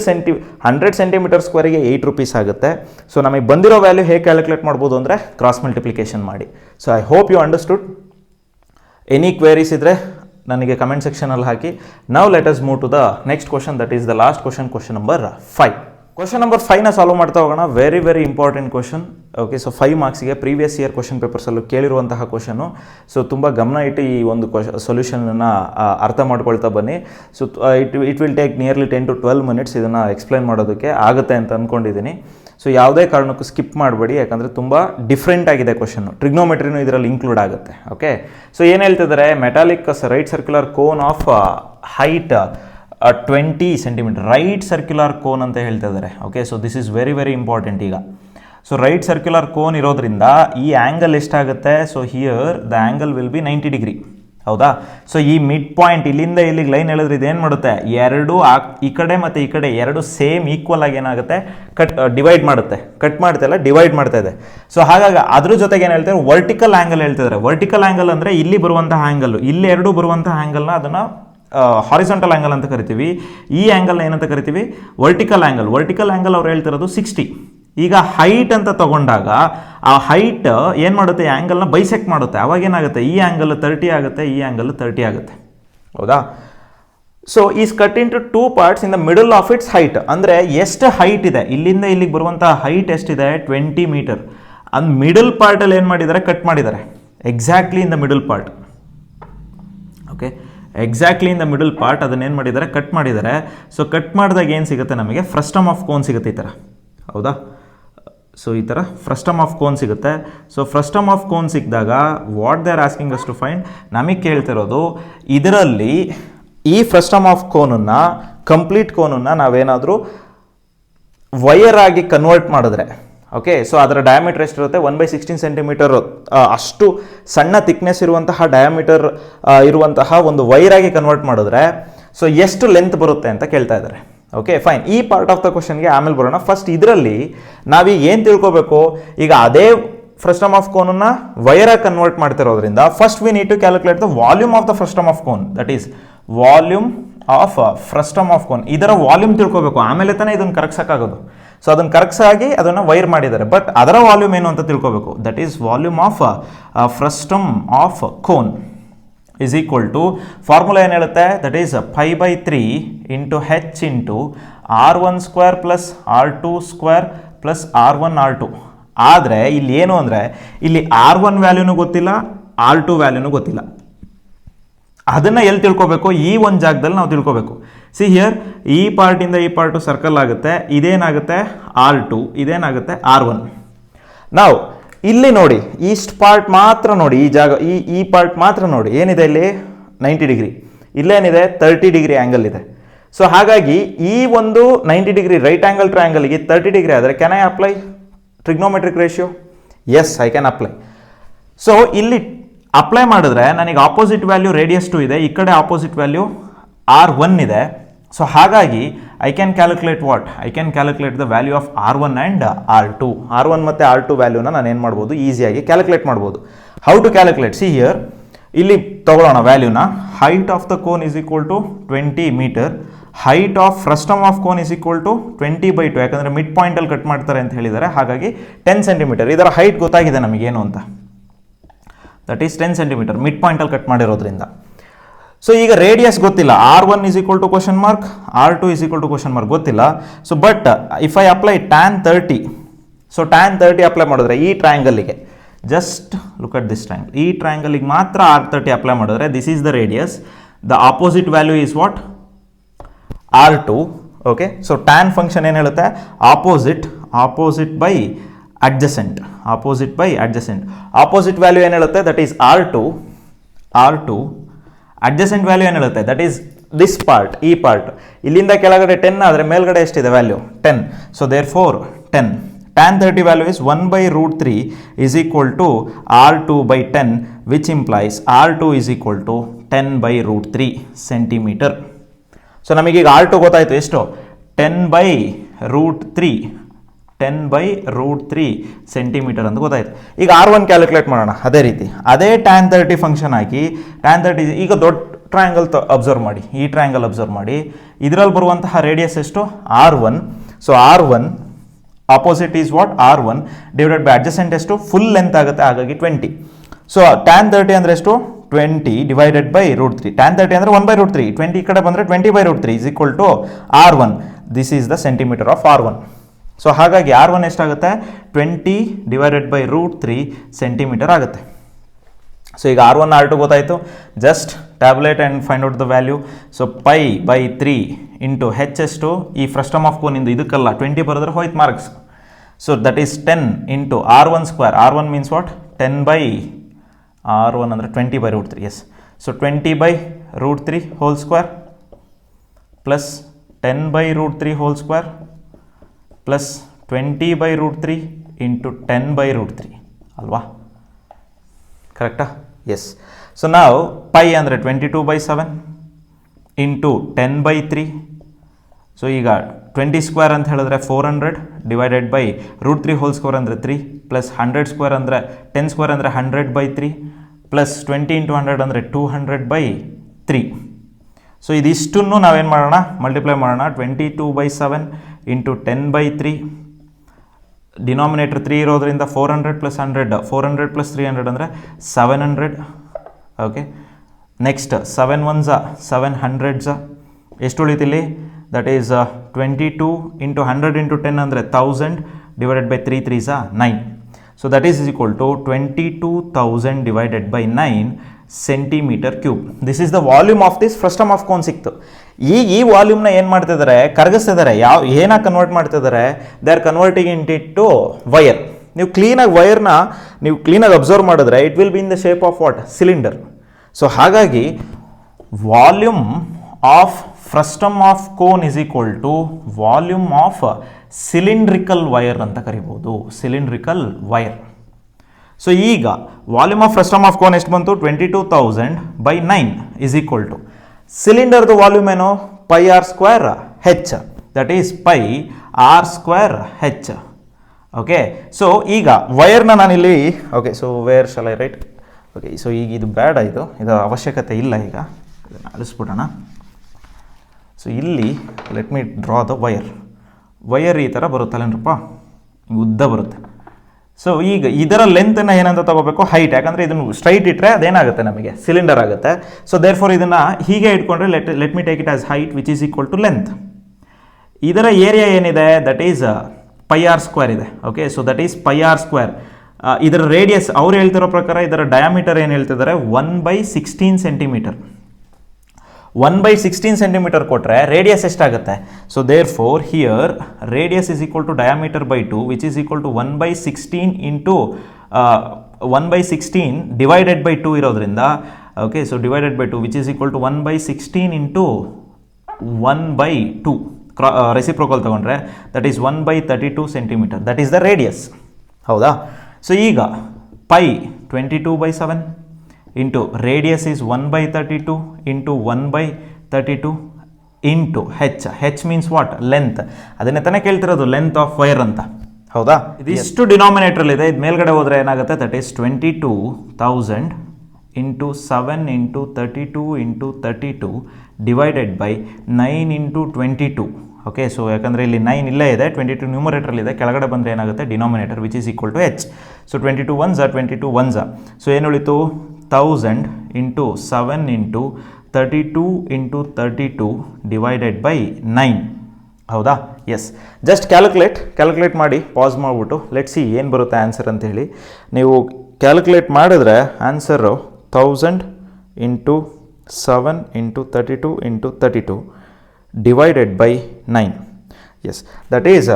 ಸೆಂಟಿಮೀಟರ್ ಸ್ಕ್ವೇರಿಗೆ 8 ರುಪೀಸ್ ಆಗುತ್ತೆ. ಸೊ ನಮಗೆ ಬಂದಿರೋ ವ್ಯಾಲ್ಯೂ ಹೇಗೆ ಕ್ಯಾಲ್ಕುಲೇಟ್ ಮಾಡ್ಬೋದು ಅಂದರೆ ಕ್ರಾಸ್ ಮಲ್ಟಿಪ್ಲಿಕೇಶನ್ ಮಾಡಿ. So I hope you understood. Any queries ಇದ್ದರೆ ನನಗೆ ಕಮೆಂಟ್ ಸೆಕ್ಷನಲ್ಲಿ ಹಾಕಿ. Now let us move to the next question, that is the last question number 5. Question number 5ನ ಸಾಲ್ವ್ ಮಾಡ್ತಾ ಹೋಗೋಣ. Very very important question. Okay, so 5 ಮಾರ್ಕ್ಸಿಗೆ ಪ್ರೀವಿಯಸ್ ಇಯರ್ ಕ್ವಶನ್ ಪೇಪರ್ಸಲ್ಲೂ ಕೇಳಿರುವಂತಹ ಕ್ವಶನು. ಸೊ ತುಂಬ ಗಮನ ಇಟ್ಟು ಈ ಒಂದು ಸೊಲ್ಯೂಷನನ್ನು ಅರ್ಥ ಮಾಡ್ಕೊಳ್ತಾ ಬನ್ನಿ. So it will take nearly 10 to 12 minutes ಇದನ್ನು ಎಕ್ಸ್ಪ್ಲೈನ್ ಮಾಡೋದಕ್ಕೆ ಆಗುತ್ತೆ ಅಂತ ಅಂದ್ಕೊಂಡಿದ್ದೀನಿ. ಸೊ ಯಾವುದೇ ಕಾರಣಕ್ಕೂ ಸ್ಕಿಪ್ ಮಾಡಬೇಡಿ, ಯಾಕಂದರೆ ತುಂಬ ಡಿಫ್ರೆಂಟ್ ಆಗಿದೆ ಕ್ವಶನ್ನು. ಟ್ರಿಗ್ನೋಮೆಟ್ರಿನೂ ಇದರಲ್ಲಿ ಇನ್ಕ್ಲೂಡ್ ಆಗುತ್ತೆ. ಓಕೆ, ಸೊ ಏನು ಹೇಳ್ತಿದ್ದಾರೆ, metallic right circular cone of height 20 centimetre, right circular cone ಅಂತ ಹೇಳ್ತಾ ಇದ್ದಾರೆ. Okay, so this is very very important. ಈಗ ಸೊ ರೈಟ್ ಸರ್ಕ್ಯುಲರ್ ಕೋನ್ ಇರೋದ್ರಿಂದ ಈ ಆ್ಯಂಗಲ್ ಎಷ್ಟಾಗುತ್ತೆ, so here the angle will be 90 degree. ಹೌದಾ? ಸೊ ಈ ಮಿಡ್ ಪಾಯಿಂಟ್ ಇಲ್ಲಿಂದ ಇಲ್ಲಿಗೆ ಲೈನ್ ಹೇಳಿದ್ರೆ ಇದೇನು ಮಾಡುತ್ತೆ, ಎರಡು ಈ ಕಡೆ ಮತ್ತು ಈ ಕಡೆ ಎರಡು ಸೇಮ್ ಈಕ್ವಲ್ ಆಗಿ ಏನಾಗುತ್ತೆ ಡಿವೈಡ್ ಮಾಡುತ್ತೆ. ಕಟ್ ಮಾಡ್ತಾ ಡಿವೈಡ್ ಮಾಡ್ತಾ ಇದೆ. ಸೊ ಹಾಗಾಗಿ ಅದ್ರ ಜೊತೆಗೆ ಏನು ಹೇಳ್ತಾರೆ, ವರ್ಟಿಕಲ್ ಆ್ಯಂಗಲ್ ಹೇಳ್ತಿದ್ದಾರೆ. ವರ್ಟಿಕಲ್ ಆ್ಯಂಗಲ್ ಅಂದರೆ ಇಲ್ಲಿ ಬರುವಂತಹ ಆ್ಯಂಗಲ್, ಇಲ್ಲಿ ಎರಡು ಬರುವಂತಹ ಆ್ಯಂಗಲ್ನ ಅದನ್ನು ಹಾರಿಸಾಂಟಲ್ ಆ್ಯಂಗಲ್ ಅಂತ ಕರಿತೀವಿ. ಈ ಆ್ಯಂಗಲ್ನ ಏನಂತ ಕರಿತೀವಿ, ವರ್ಟಿಕಲ್ ಆ್ಯಂಗಲ್. ವರ್ಟಿಕಲ್ ಆ್ಯಂಗಲ್ ಅವ್ರು ಹೇಳ್ತಿರೋದು 60. ಈಗ ಹೈಟ್ ಅಂತ ತಗೊಂಡಾಗ ಆ ಹೈಟ್ ಏನು ಮಾಡುತ್ತೆ, ಈ ಆ್ಯಂಗಲ್ನ ಬೈಸೆಕ್ಟ್ ಮಾಡುತ್ತೆ. ಅವಾಗ ಏನಾಗುತ್ತೆ, ಈ ಆ್ಯಂಗಲ್ 30 ಆಗುತ್ತೆ, ಈ ಆ್ಯಂಗಲ್ 30 ಆಗುತ್ತೆ. ಹೌದಾ? So is cut into 2 parts in the middle of its height. ಅಂದರೆ ಎಷ್ಟು ಹೈಟ್ ಇದೆ, ಇಲ್ಲಿಂದ ಇಲ್ಲಿಗೆ ಬರುವಂಥ ಹೈಟ್ ಎಷ್ಟಿದೆ 20 ಮೀಟರ್. ಅಂದ್ ಮಿಡಲ್ ಪಾರ್ಟಲ್ಲಿ ಏನು ಮಾಡಿದ್ದಾರೆ, ಕಟ್ ಮಾಡಿದ್ದಾರೆ. Exactly in the middle part. Okay, exactly in the middle part ಅದನ್ನೇನು ಮಾಡಿದ್ದಾರೆ, ಕಟ್ ಮಾಡಿದ್ದಾರೆ. ಸೊ ಕಟ್ ಮಾಡಿದಾಗ ಏನು ಸಿಗುತ್ತೆ ನಮಗೆ, ಫ್ರಸ್ಟಮ್ ಆಫ್ ಕೋನ್ ಸಿಗುತ್ತೆ ಈ ಥರ. ಹೌದಾ? ಸೊ ಈ ಥರ ಫ್ರಸ್ಟಮ್ ಆಫ್ ಕೋನ್ ಸಿಗುತ್ತೆ. ಸೊ ಫ್ರಸ್ಟಮ್ ಆಫ್ ಕೋನ್ ಸಿಕ್ಕಿದಾಗ what they are asking us to find, ನಮಗೆ ಕೇಳ್ತಿರೋದು ಇದರಲ್ಲಿ ಈ ಫ್ರಸ್ಟಮ್ ಆಫ್ ಕೋನನ್ನು, ಕಂಪ್ಲೀಟ್ ಕೋನನ್ನು ನಾವೇನಾದರೂ ವಯರ್ ಆಗಿ ಕನ್ವರ್ಟ್ ಮಾಡಿದ್ರೆ, ಓಕೆ, ಸೊ ಅದರ ಡಯಾಮೀಟರ್ ಎಷ್ಟಿರುತ್ತೆ, 1/16 ಸೆಂಟಿಮೀಟರ್ ಅಷ್ಟು ಸಣ್ಣ ಥಿಕ್ನೆಸ್ ಇರುವಂತಹ ಡಯಾಮೀಟರ್ ಇರುವಂತಹ ಒಂದು ವೈರಾಗಿ ಕನ್ವರ್ಟ್ ಮಾಡಿದ್ರೆ ಸೊ ಎಷ್ಟು ಲೆಂತ್ ಬರುತ್ತೆ ಅಂತ ಕೇಳ್ತಾ ಇದ್ದಾರೆ. Okay, fine. ಈ ಪಾರ್ಟ್ ಆಫ್ ದ ಕ್ವಶನ್ಗೆ ಆಮೇಲೆ ಬರೋಣ. ಫಸ್ಟ್ ಇದರಲ್ಲಿ ನಾವೀಗ ಏನು ತಿಳ್ಕೊಬೇಕು, ಈಗ ಅದೇ ಫ್ರಸ್ಟಮ್ ಆಫ್ ಕೋನನ್ನು ವೈರಾಗಿ ಕನ್ವರ್ಟ್ ಮಾಡ್ತಿರೋದ್ರಿಂದ first we need to calculate the volume of the frustum of cone, that is volume of frustum of cone. ಇದರ ವಾಲ್ಯೂಮ್ ತಿಳ್ಕೊಬೇಕು, ಆಮೇಲೆ ತಾನೇ ಇದನ್ನು ಕರಗ್ಸೋಕ್ಕಾಗೋದು. ಸೊ ಅದನ್ನು ಕರಗ್ಸಾಗಿ ಅದನ್ನು ವೈರ್ ಮಾಡಿದ್ದಾರೆ, ಬಟ್ ಅದರ ವಾಲ್ಯೂಮ್ ಏನು ಅಂತ ತಿಳ್ಕೊಬೇಕು. That is volume of frustum of cone. Is equal to formula ಏನು ಹೇಳುತ್ತೆ, that is π/3 into H into R1² plus R2² plus R1R2. ಆದರೆ ಇಲ್ಲಿ ಏನು ಅಂದರೆ ಇಲ್ಲಿ R1 ವ್ಯಾಲ್ಯೂನು ಗೊತ್ತಿಲ್ಲ, R2 ವ್ಯಾಲ್ಯೂನು ಗೊತ್ತಿಲ್ಲ. ಅದನ್ನು ಎಲ್ಲಿ ತಿಳ್ಕೊಬೇಕು, ಈ ಒಂದು ಜಾಗದಲ್ಲಿ ನಾವು ತಿಳ್ಕೊಬೇಕು. ಸಿ ಹಿಯರ್, ಈ ಪಾರ್ಟಿಂದ ಈ ಪಾರ್ಟು ಸರ್ಕಲ್ ಆಗುತ್ತೆ, ಇದೇನಾಗುತ್ತೆ R2, ಇದೇನಾಗುತ್ತೆ R1. ನಾವು ಇಲ್ಲಿ ನೋಡಿ, ಈಸ್ಟ್ ಪಾರ್ಟ್ ಮಾತ್ರ ನೋಡಿ, ಈ ಜಾಗ ಈ ಪಾರ್ಟ್ ಮಾತ್ರ ನೋಡಿ, ಏನಿದೆ ಇಲ್ಲಿ 90 ಡಿಗ್ರಿ, ಇಲ್ಲೇನಿದೆ 30 ಡಿಗ್ರಿ ಆ್ಯಂಗಲ್ ಇದೆ. ಸೊ ಹಾಗಾಗಿ ಈ ಒಂದು 90 ಡಿಗ್ರಿ ರೈಟ್ ಆ್ಯಂಗಲ್ ಟ್ರಯಾಂಗಲ್ಗೆ 30 ಡಿಗ್ರಿ ಆದರೆ can I apply trigonometric ratio? Yes, I can apply. So ಇಲ್ಲಿ ಅಪ್ಲೈ ಮಾಡಿದ್ರೆ ನನಗೆ ಆಪೋಸಿಟ್ ವ್ಯಾಲ್ಯೂ ರೇಡಿಯಸ್ 2 ಇದೆ, ಈ ಕಡೆ ಆಪೋಸಿಟ್ ವ್ಯಾಲ್ಯೂ R1 ಇದೆ. ಸೊ ಹಾಗಾಗಿ I can calculate what, I can calculate the value of R1 and R2. R1 ಮತ್ತು R2 ವ್ಯಾಲ್ಯೂನ ನಾನು ಏನು ಮಾಡ್ಬೋದು, ಈಸಿಯಾಗಿ ಕ್ಯಾಲ್ಕುಲೇಟ್ ಮಾಡ್ಬೋದು. How to calculate? See here, ಇಲ್ಲಿ ತಗೊಳ್ಳೋಣ ವ್ಯಾಲ್ಯೂನ. Height of the cone is equal to 20 metre, height of frustum of cone is equal to 20/2, ಯಾಕಂದರೆ ಮಿಡ್ ಪಾಯಿಂಟಲ್ಲಿ ಕಟ್ ಮಾಡ್ತಾರೆ ಅಂತ ಹೇಳಿದ್ದಾರೆ, ಹಾಗಾಗಿ 10 ಸೆಂಟಿಮೀಟರ್. ಇದರ ಹೈಟ್ ಗೊತ್ತಾಗಿದೆ ನಮಗೇನು ಅಂತ, ದಟ್ ಈಸ್ 10 ಸೆಂಟಿಮೀಟರ್, ಮಿಡ್ ಪಾಯಿಂಟಲ್ಲಿ ಕಟ್ ಮಾಡಿರೋದ್ರಿಂದ. ಸೊ ಈಗ ರೇಡಿಯಸ್ ಗೊತ್ತಿಲ್ಲ, R1 is equal to question mark, R2 is equal to question mark ಗೊತ್ತಿಲ್ಲ. So but if I apply tan 30, so tan 30 apply ಮಾಡಿದ್ರೆ ಈ ಟ್ರಯಾಂಗಲ್ಲಿಗೆ, just look at this triangle, ಈ ಟ್ರಯಾಂಗಲಿಗೆ ಮಾತ್ರ R30 ಅಪ್ಲೈ ಮಾಡಿದ್ರೆ this is the radius, the opposite value is what, R2. Okay, so tan function ಏನು ಹೇಳುತ್ತೆ, opposite by adjacent, opposite value ಏನು ಹೇಳುತ್ತೆ, that is R2. Adjacent value ಏನು ಹೇಳುತ್ತೆ, ದಟ್ ಈಸ್ ದಿಸ್ ಪಾರ್ಟ್, ಈ ಪಾರ್ಟ್. ಇಲ್ಲಿಂದ ಕೆಳಗಡೆ 10 ಆದರೆ ಮೇಲ್ಗಡೆ ಎಷ್ಟಿದೆ value 10. So therefore 10. tan 30 value is 1/√3 is equal to R2/10, which implies R2 is equal to 10/√3 centimetre. So ನಮಗೀಗ R2 ಗೊತ್ತಾಯಿತು, ಎಷ್ಟು, 10/√3 ಸೆಂಟಿಮೀಟರ್ ಅಂತ ಗೊತ್ತಾಯಿತು. ಈಗ R1 ಕ್ಯಾಲ್ಕುಲೇಟ್ ಮಾಡೋಣ. ಅದೇ ರೀತಿ ಅದೇ tan 30 ಫಂಕ್ಷನ್ ಹಾಕಿ, tan 30 ಈಗ ದೊಡ್ಡ ಟ್ರಯಾಂಗಲ್ ಅಬ್ಸರ್ವ್ ಮಾಡಿ, ಈ ಟ್ರಯಾಂಗಲ್ ಅಬ್ಸರ್ವ್ ಮಾಡಿ, ಇದರಲ್ಲಿ ಬರುವಂತಹ ರೇಡಿಯಸ್ ಎಷ್ಟು, R1. So R1 opposite is what, R1 divided by adjacent ಎಷ್ಟು, ಫುಲ್ ಲೆಂತ್ ಆಗುತ್ತೆ, ಹಾಗಾಗಿ 20. ಸೊ tan 30 ಅಂದರೆ ಎಷ್ಟು, 20 ಡಿವೈಡೆಡ್ ಬೈ √3. tan 30 ಅಂದರೆ 1/√3, 20 ಈ ಕಡೆ ಬಂದರೆ 20/√3 is equal to R1. This is the centimetre of R1. So ಹಾಗಾಗಿ R1 ಎಷ್ಟಾಗುತ್ತೆ, 20 ಡಿವೈಡೆಡ್ ಬೈ √3 ಸೆಂಟಿಮೀಟರ್ ಆಗುತ್ತೆ. ಸೊ ಈಗ R1 R2 ಗೊತ್ತಾಯಿತು, just tablet and find out the value. So π/3 into h ಎಷ್ಟು, ಈ ಫ್ರಸ್ಟಮ್ ಆಫ್ ಕೋನಿಂದ ಇದಕ್ಕಲ್ಲ 20 ಬರೆದ್ರೆ ಹೋಯ್ತು marks. So that is 10 into R1², R1 means what, 10 R1 ಅಂದರೆ 20/√3, yes. So 20/√3 whole square plus 10/√3 hole square plus 20/√3 into 10/√3 ಅಲ್ವಾ, ಕರೆಕ್ಟಾ? ಎಸ್. ಸೊ ನಾವು ಪೈ ಅಂದರೆ 22/7 ಇಂಟು 10/3. ಸೊ ಈಗ 20² ಅಂತ ಹೇಳಿದ್ರೆ 400 ಡಿವೈಡೆಡ್ ಬೈ √3 ಹೋಲ್ ಸ್ಕ್ವೇರ್ ಅಂದರೆ 3 ಪ್ಲಸ್ 100² ಅಂದರೆ 10² ಅಂದರೆ 100/3 ಪ್ಲಸ್ 20 ಇಂಟು 100 ಅಂದರೆ 200/3. ಸೊ ಇದಿಷ್ಟನ್ನು ನಾವೇನು ಮಾಡೋಣ, ಮಲ್ಟಿಪ್ಲೈ ಮಾಡೋಣ. 22/7 ಇಂಟು 10/3, ಡಿನಾಮಿನೇಟರ್ 3 ಇರೋದ್ರಿಂದ 400 ಪ್ಲಸ್ 100, 400 ಪ್ಲಸ್ 300 ಅಂದರೆ 700. ಓಕೆ, ನೆಕ್ಸ್ಟ್ 7 1s 7 100s, ಎಷ್ಟು ಉಳಿತಿಲ್ಲಿ, ದಟ್ ಈಸ್ 22 ಇಂಟು 100 ಇಂಟು 10 ಅಂದರೆ 1000 divided by 3 3s 9. So that is equal to 22,000 divided by 9 centimetre cube. This is the volume of this frustum of cone ಸಿಕ್ತು. ಈ ವಾಲ್ಯೂಮ್ನ ಏನು ಮಾಡ್ತಿದ್ದಾರೆ, ಕರಗಿಸ್ತಿದ್ದಾರೆ. ಏನಾಗಿ ಕನ್ವರ್ಟ್ ಮಾಡ್ತಿದ್ದಾರೆ, they are converting it wire. ನೀವು ಕ್ಲೀನಾಗಿ ವೈರ್ನ ನೀವು ಕ್ಲೀನಾಗಿ ಅಬ್ಸರ್ವ್ ಮಾಡಿದ್ರೆ it will be in the shape of what, cylinder. So ಹಾಗಾಗಿ volume of frustum of cone is equal to volume of cylindrical wire ಅಂತ ಕರಿಬೋದು, ಸಿಲಿಂಡ್ರಿಕಲ್ ವೈರ್. ಸೊ ಈಗ volume of frustum of cone ಎಷ್ಟು ಬಂತು, 22,000/9 ಇಸ್ ಈಕ್ವಲ್ ಟು ಸಿಲಿಂಡರ್ದು ವಾಲ್ಯೂಮ್ ಏನು, πr² h, that is πr²h. Okay, so ಈಗ ವೈರ್ನ ನಾನಿಲ್ಲಿ, okay, so where shall I write, okay, so ಈಗ ಇದು ಬೇಡ, ಇದು ಅವಶ್ಯಕತೆ ಇಲ್ಲ, ಈಗ ಇದನ್ನು ಅಳಿಸ್ಬಿಡೋಣ. ಸೊ ಇಲ್ಲಿ let me draw the wire ಈ ಥರ ಬರುತ್ತಲ್ಲೇನಪ್ಪ, ಉದ್ದ ಬರುತ್ತೆ. ಸೊ ಈಗ ಇದರ ಲೆಂತನ್ನು ಏನಂತ ತಗೋಬೇಕು, ಹೈಟ್. ಯಾಕಂದರೆ ಇದನ್ನು ಸ್ಟ್ರೈಟ್ ಇಟ್ಟರೆ ಅದೇನಾಗುತ್ತೆ, ನಮಗೆ ಸಿಲಿಂಡರ್ ಆಗುತ್ತೆ. ಸೊ ದೇರ್ ಫಾರ್ ಇದನ್ನು ಹೀಗೆ ಇಟ್ಕೊಂಡ್ರೆ let me take it as height which is equal to length. ಇದರ ಏರಿಯಾ ಏನಿದೆ that is pi R square ಇದೆ. Okay, so that is pi R square. ಇದರ ರೇಡಿಯಸ್ ಅವ್ರು ಹೇಳ್ತಿರೋ ಪ್ರಕಾರ ಇದರ ಡಯಾಮೀಟರ್ ಏನು ಹೇಳ್ತಿದ್ದಾರೆ, 1/16 ಸೆಂಟಿಮೀಟರ್. 1/16 ಸೆಂಟಿಮೀಟರ್ ಕೊಟ್ಟರೆ ರೇಡಿಯಸ್ ಎಷ್ಟಾಗುತ್ತೆ? So therefore here radius is equal to diameter by 2 which is equal to 1/16 into 1/16 divided by 2 ಇರೋದ್ರಿಂದ, okay, so divided by 2 which is equal to 1/16 into 1/2 reciprocal ತಗೊಂಡ್ರೆ that is 1/32 centimetre. That is the radius. ಹೌದಾ? ಸೊ ಈಗ pi 22/7 into radius is 1/32 into 1/32 into h means what, length. ಅದನ್ನೇ ತಾನೇ ಕೇಳ್ತಿರೋದು, ಲೆಂತ್ ಆಫ್ ವೈರ್ ಅಂತ. ಹೌದಾ? ಇದಿಷ್ಟು ಡಿನಾಮಿನೇಟ್ರಲ್ಲಿದೆ. ಇದು ಮೇಲ್ಗಡೆ ಹೋದರೆ ಏನಾಗುತ್ತೆ, that is 22,000 into 7 into 32 into 32 divided by 9 into 22. Okay, so ಯಾಕಂದರೆ ಇಲ್ಲಿ 9 ಇಲ್ಲೇ ಇದೆ, 22 ನ್ಯೂಮರೇಟ್ರಲ್ಲಿದೆ, ಕೆಳಗಡೆ ಬಂದರೆ ಏನಾಗುತ್ತೆ denominator which is equal to h. So 22 1s 22 1s. So ಏನು ಉಳಿತು, 1000 into 7 into 32 into 32 divided by 9. ಹೌದಾ? ಎಸ್, ಜಸ್ಟ್ ಕ್ಯಾಲ್ಕುಲೇಟ್ ಮಾಡಿ ಪಾಸ್ ಮಾಡಿಬಿಟ್ಟು ಲೆಟ್ ಸಿ ಏನು ಬರುತ್ತೆ ಆನ್ಸರ್ ಅಂತೇಳಿ. ನೀವು ಕ್ಯಾಲ್ಕುಲೇಟ್ ಮಾಡಿದ್ರೆ answer 1000 into 7 into 32 into 32 divided by 9. Yes, that is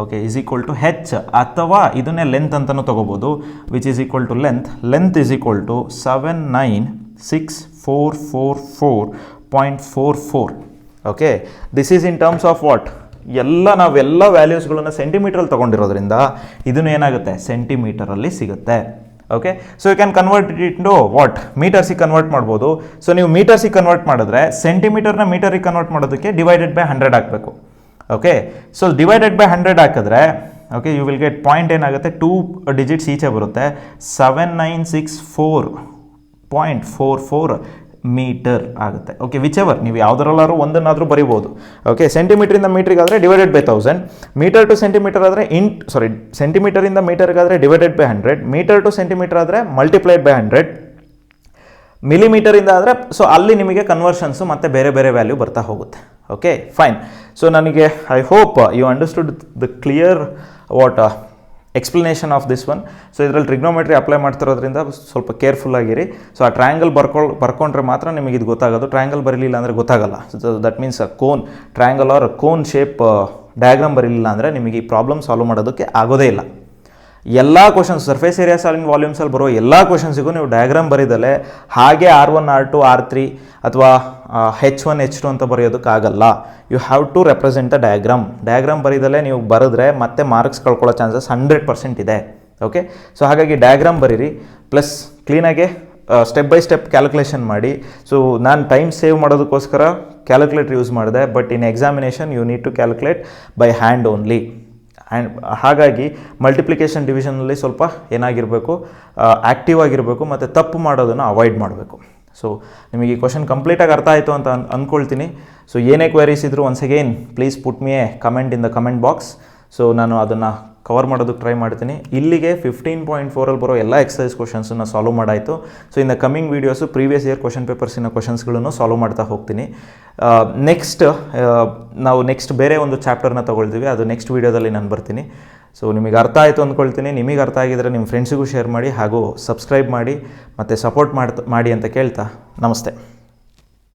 okay is equal to h, ಅಥವಾ ಇದನ್ನೇ ಲೆಂತ್ ಅಂತಲೂ ತೊಗೋಬೋದು, which is equal to length is equal to 79644.44. Okay, this is in terms of what, ನಾವೆಲ್ಲ ವ್ಯಾಲ್ಯೂಸ್ಗಳನ್ನು ಸೆಂಟಿಮೀಟ್ರಲ್ಲಿ ತೊಗೊಂಡಿರೋದ್ರಿಂದ ಇದನ್ನು ಏನಾಗುತ್ತೆ, ಸೆಂಟಿಮೀಟರಲ್ಲಿ ಸಿಗುತ್ತೆ. Okay, so you can convert it into what, ಮೀಟರ್ಸಿಗೆ ಕನ್ವರ್ಟ್ ಮಾಡ್ಬೋದು. ಸೊ ನೀವು ಮೀಟರ್ಸಿಗೆ ಕನ್ವರ್ಟ್ ಮಾಡಿದ್ರೆ ಸೆಂಟಿಮೀಟರ್ನ ಮೀಟರಿಗೆ ಕನ್ವರ್ಟ್ ಮಾಡೋದಕ್ಕೆ ಡಿವೈಡೆಡ್ ಬೈ 100 ಹಾಕಬೇಕು. ಓಕೆ, ಸೊ ಡಿವೈಡೆಡ್ ಬೈ 100 ಹಾಕಿದ್ರೆ okay you will get point ಏನಾಗುತ್ತೆ, 2 ಡಿಜಿಟ್ಸ್ ಈಚೆ ಬರುತ್ತೆ, 7964.44 ಮೀಟರ್ ಆಗುತ್ತೆ. ಓಕೆ, ವಿಚ್ ಎವರ್ ನೀವು ಯಾವುದರಲ್ಲಾದ್ರೂ ಒಂದನ್ನಾದರೂ ಬರಿಬೋದು. ಓಕೆ, ಸೆಂಟಿಮೀಟ್ರಿಂದ ಮೀಟ್ರಿಗಾದರೆ divided by 1000, metre to centimetre ಆದರೆ ಸೆಂಟಿಮೀಟರಿಂದ ಮೀಟರ್ಗಾದರೆ divided by 100, metre to centimetre ಆದರೆ ಮಲ್ಟಿಪ್ಲೈಡ್ ಬೈ 100, ಮಿಲಿಮೀಟರಿಂದ ಆದರೆ ಸೊ ಅಲ್ಲಿ ನಿಮಗೆ ಕನ್ವರ್ಷನ್ಸು ಮತ್ತು ಬೇರೆ ಬೇರೆ ವ್ಯಾಲ್ಯೂ ಬರ್ತಾ ಹೋಗುತ್ತೆ. Okay, fine. ಸೊ ನನಗೆ I hope you understood the clear what explanation of this one. So ಇದರಲ್ಲಿ ಟ್ರಿಗ್ನೋಮೆಟ್ರಿ ಅಪ್ಲೈ ಮಾಡ್ತಿರೋದ್ರಿಂದ ಸ್ವಲ್ಪ ಕೇರ್ಫುಲ್ ಆಗಿರಿ. ಸೊ ಆ ಟ್ರಯಾಂಗಲ್ ಬರ್ಕೊಂಡ್ರೆ ಮಾತ್ರ ನಿಮಗೆ ಇದು ಗೊತ್ತಾಗೋದು. ಟ್ರಯಾಂಗಲ್ ಬರಲಿಲ್ಲ ಅಂದರೆ ಗೊತ್ತಾಗಲ್ಲ. So that means triangle or cone shape diagram ಬರಲಿಲ್ಲ ಅಂದರೆ ನಿಮಗೆ ಈ ಪ್ರಾಬ್ಲಮ್ ಸಾಲ್ವ್ ಮಾಡೋದಕ್ಕೆ ಆಗೋದೇ ಇಲ್ಲ. ಎಲ್ಲ ಕ್ವಶನ್ಸ್ ಸರ್ಫೇಸ್ ಏರಿಯಾ ಸಾಲಿನ ವಾಲ್ಯೂಮ್ಸಲ್ಲಿ ಬರೋ ಎಲ್ಲ ಕ್ವಶನ್ಸಿಗೂ ನೀವು ಡಯಾಗ್ರಾಮ್ ಬರೀದಲ್ಲೇ ಹಾಗೆ R1 R2 R3 ಅಥವಾ H1 H2 ಅಂತ ಬರೆಯೋದಕ್ಕಾಗಲ್ಲ. You have to represent the diagram ಬರೀದಲ್ಲೇ ನೀವು ಬರೆದ್ರೆ ಮತ್ತೆ ಮಾರ್ಕ್ಸ್ ಕಳ್ಕೊಳ್ಳೋ ಚಾನ್ಸಸ್ 100% ಇದೆ. ಓಕೆ, ಸೊ ಹಾಗಾಗಿ ಡಯಾಗ್ರಾಮ್ ಬರೀರಿ, ಪ್ಲಸ್ ಕ್ಲೀನಾಗೆ ಸ್ಟೆಪ್ ಬೈ ಸ್ಟೆಪ್ ಕ್ಯಾಲ್ಕುಲೇಷನ್ ಮಾಡಿ. ಸೊ ನಾನು ಟೈಮ್ ಸೇವ್ ಮಾಡೋದಕ್ಕೋಸ್ಕರ ಕ್ಯಾಲ್ಕುಲೇಟರ್ ಯೂಸ್ ಮಾಡಿದೆ, but in examination you need to calculate by hand only. And ಹಾಗಾಗಿ ಮಲ್ಟಿಪ್ಲಿಕೇಶನ್ ಡಿವಿಷನಲ್ಲಿ ಸ್ವಲ್ಪ ಏನಾಗಿರಬೇಕು, ಆ್ಯಕ್ಟಿವ್ ಆಗಿರಬೇಕು ಮತ್ತು ತಪ್ಪು ಮಾಡೋದನ್ನು ಅವಾಯ್ಡ್ ಮಾಡಬೇಕು. ಸೊ ನಿಮಗೆ ಈ ಕ್ವಶನ್ ಕಂಪ್ಲೀಟಾಗಿ ಅರ್ಥ ಆಯಿತು ಅಂತ ಅಂದ್ಕೊಳ್ತೀನಿ. ಸೊ ಏನೇ ಕ್ವೆರೀಸ್ ಇದ್ದರೂ once again please put me a comment in the comment box. So ನಾನು ಅದನ್ನು ಕವರ್ ಮಾಡೋದಕ್ಕೆ ಟ್ರೈ ಮಾಡ್ತೀನಿ. ಇಲ್ಲಿಗೆ 15.4 ಬರೋ ಎಲ್ಲ ಎಕ್ಸಸೈಸ್ ಕ್ವಶನ್ಸನ್ನು ಸಾಲ್ವ್ ಮಾಡಾಯಿತು. So in the coming videos previous year question ಪೇಪರ್ಸಿನ ಕ್ವಶನ್ಸ್ಗಳನ್ನು ಸಾಲ್ವ್ ಮಾಡ್ತಾ ಹೋಗ್ತೀನಿ. ನಾವು ನೆಕ್ಸ್ಟ್ ಬೇರೆ ಒಂದು ಚಾಪ್ಟರ್ನ ತೊಗೊಳ್ತೀವಿ, ಅದು ನೆಕ್ಸ್ಟ್ ವೀಡಿಯೋದಲ್ಲಿ ನಾನು ಬರ್ತೀನಿ. ಸೊ ನಿಮಗೆ ಅರ್ಥ ಆಯಿತು ಅಂದ್ಕೊಳ್ತೀನಿ. ನಿಮಗೆ ಅರ್ಥ ಆಗಿದ್ದರೆ ನಿಮ್ಮ ಫ್ರೆಂಡ್ಸಿಗೂ ಶೇರ್ ಮಾಡಿ ಹಾಗೂ ಸಬ್ಸ್ಕ್ರೈಬ್ ಮಾಡಿ ಮತ್ತು ಸಪೋರ್ಟ್ ಮಾಡಿ ಅಂತ ಕೇಳ್ತಾ ನಮಸ್ತೆ.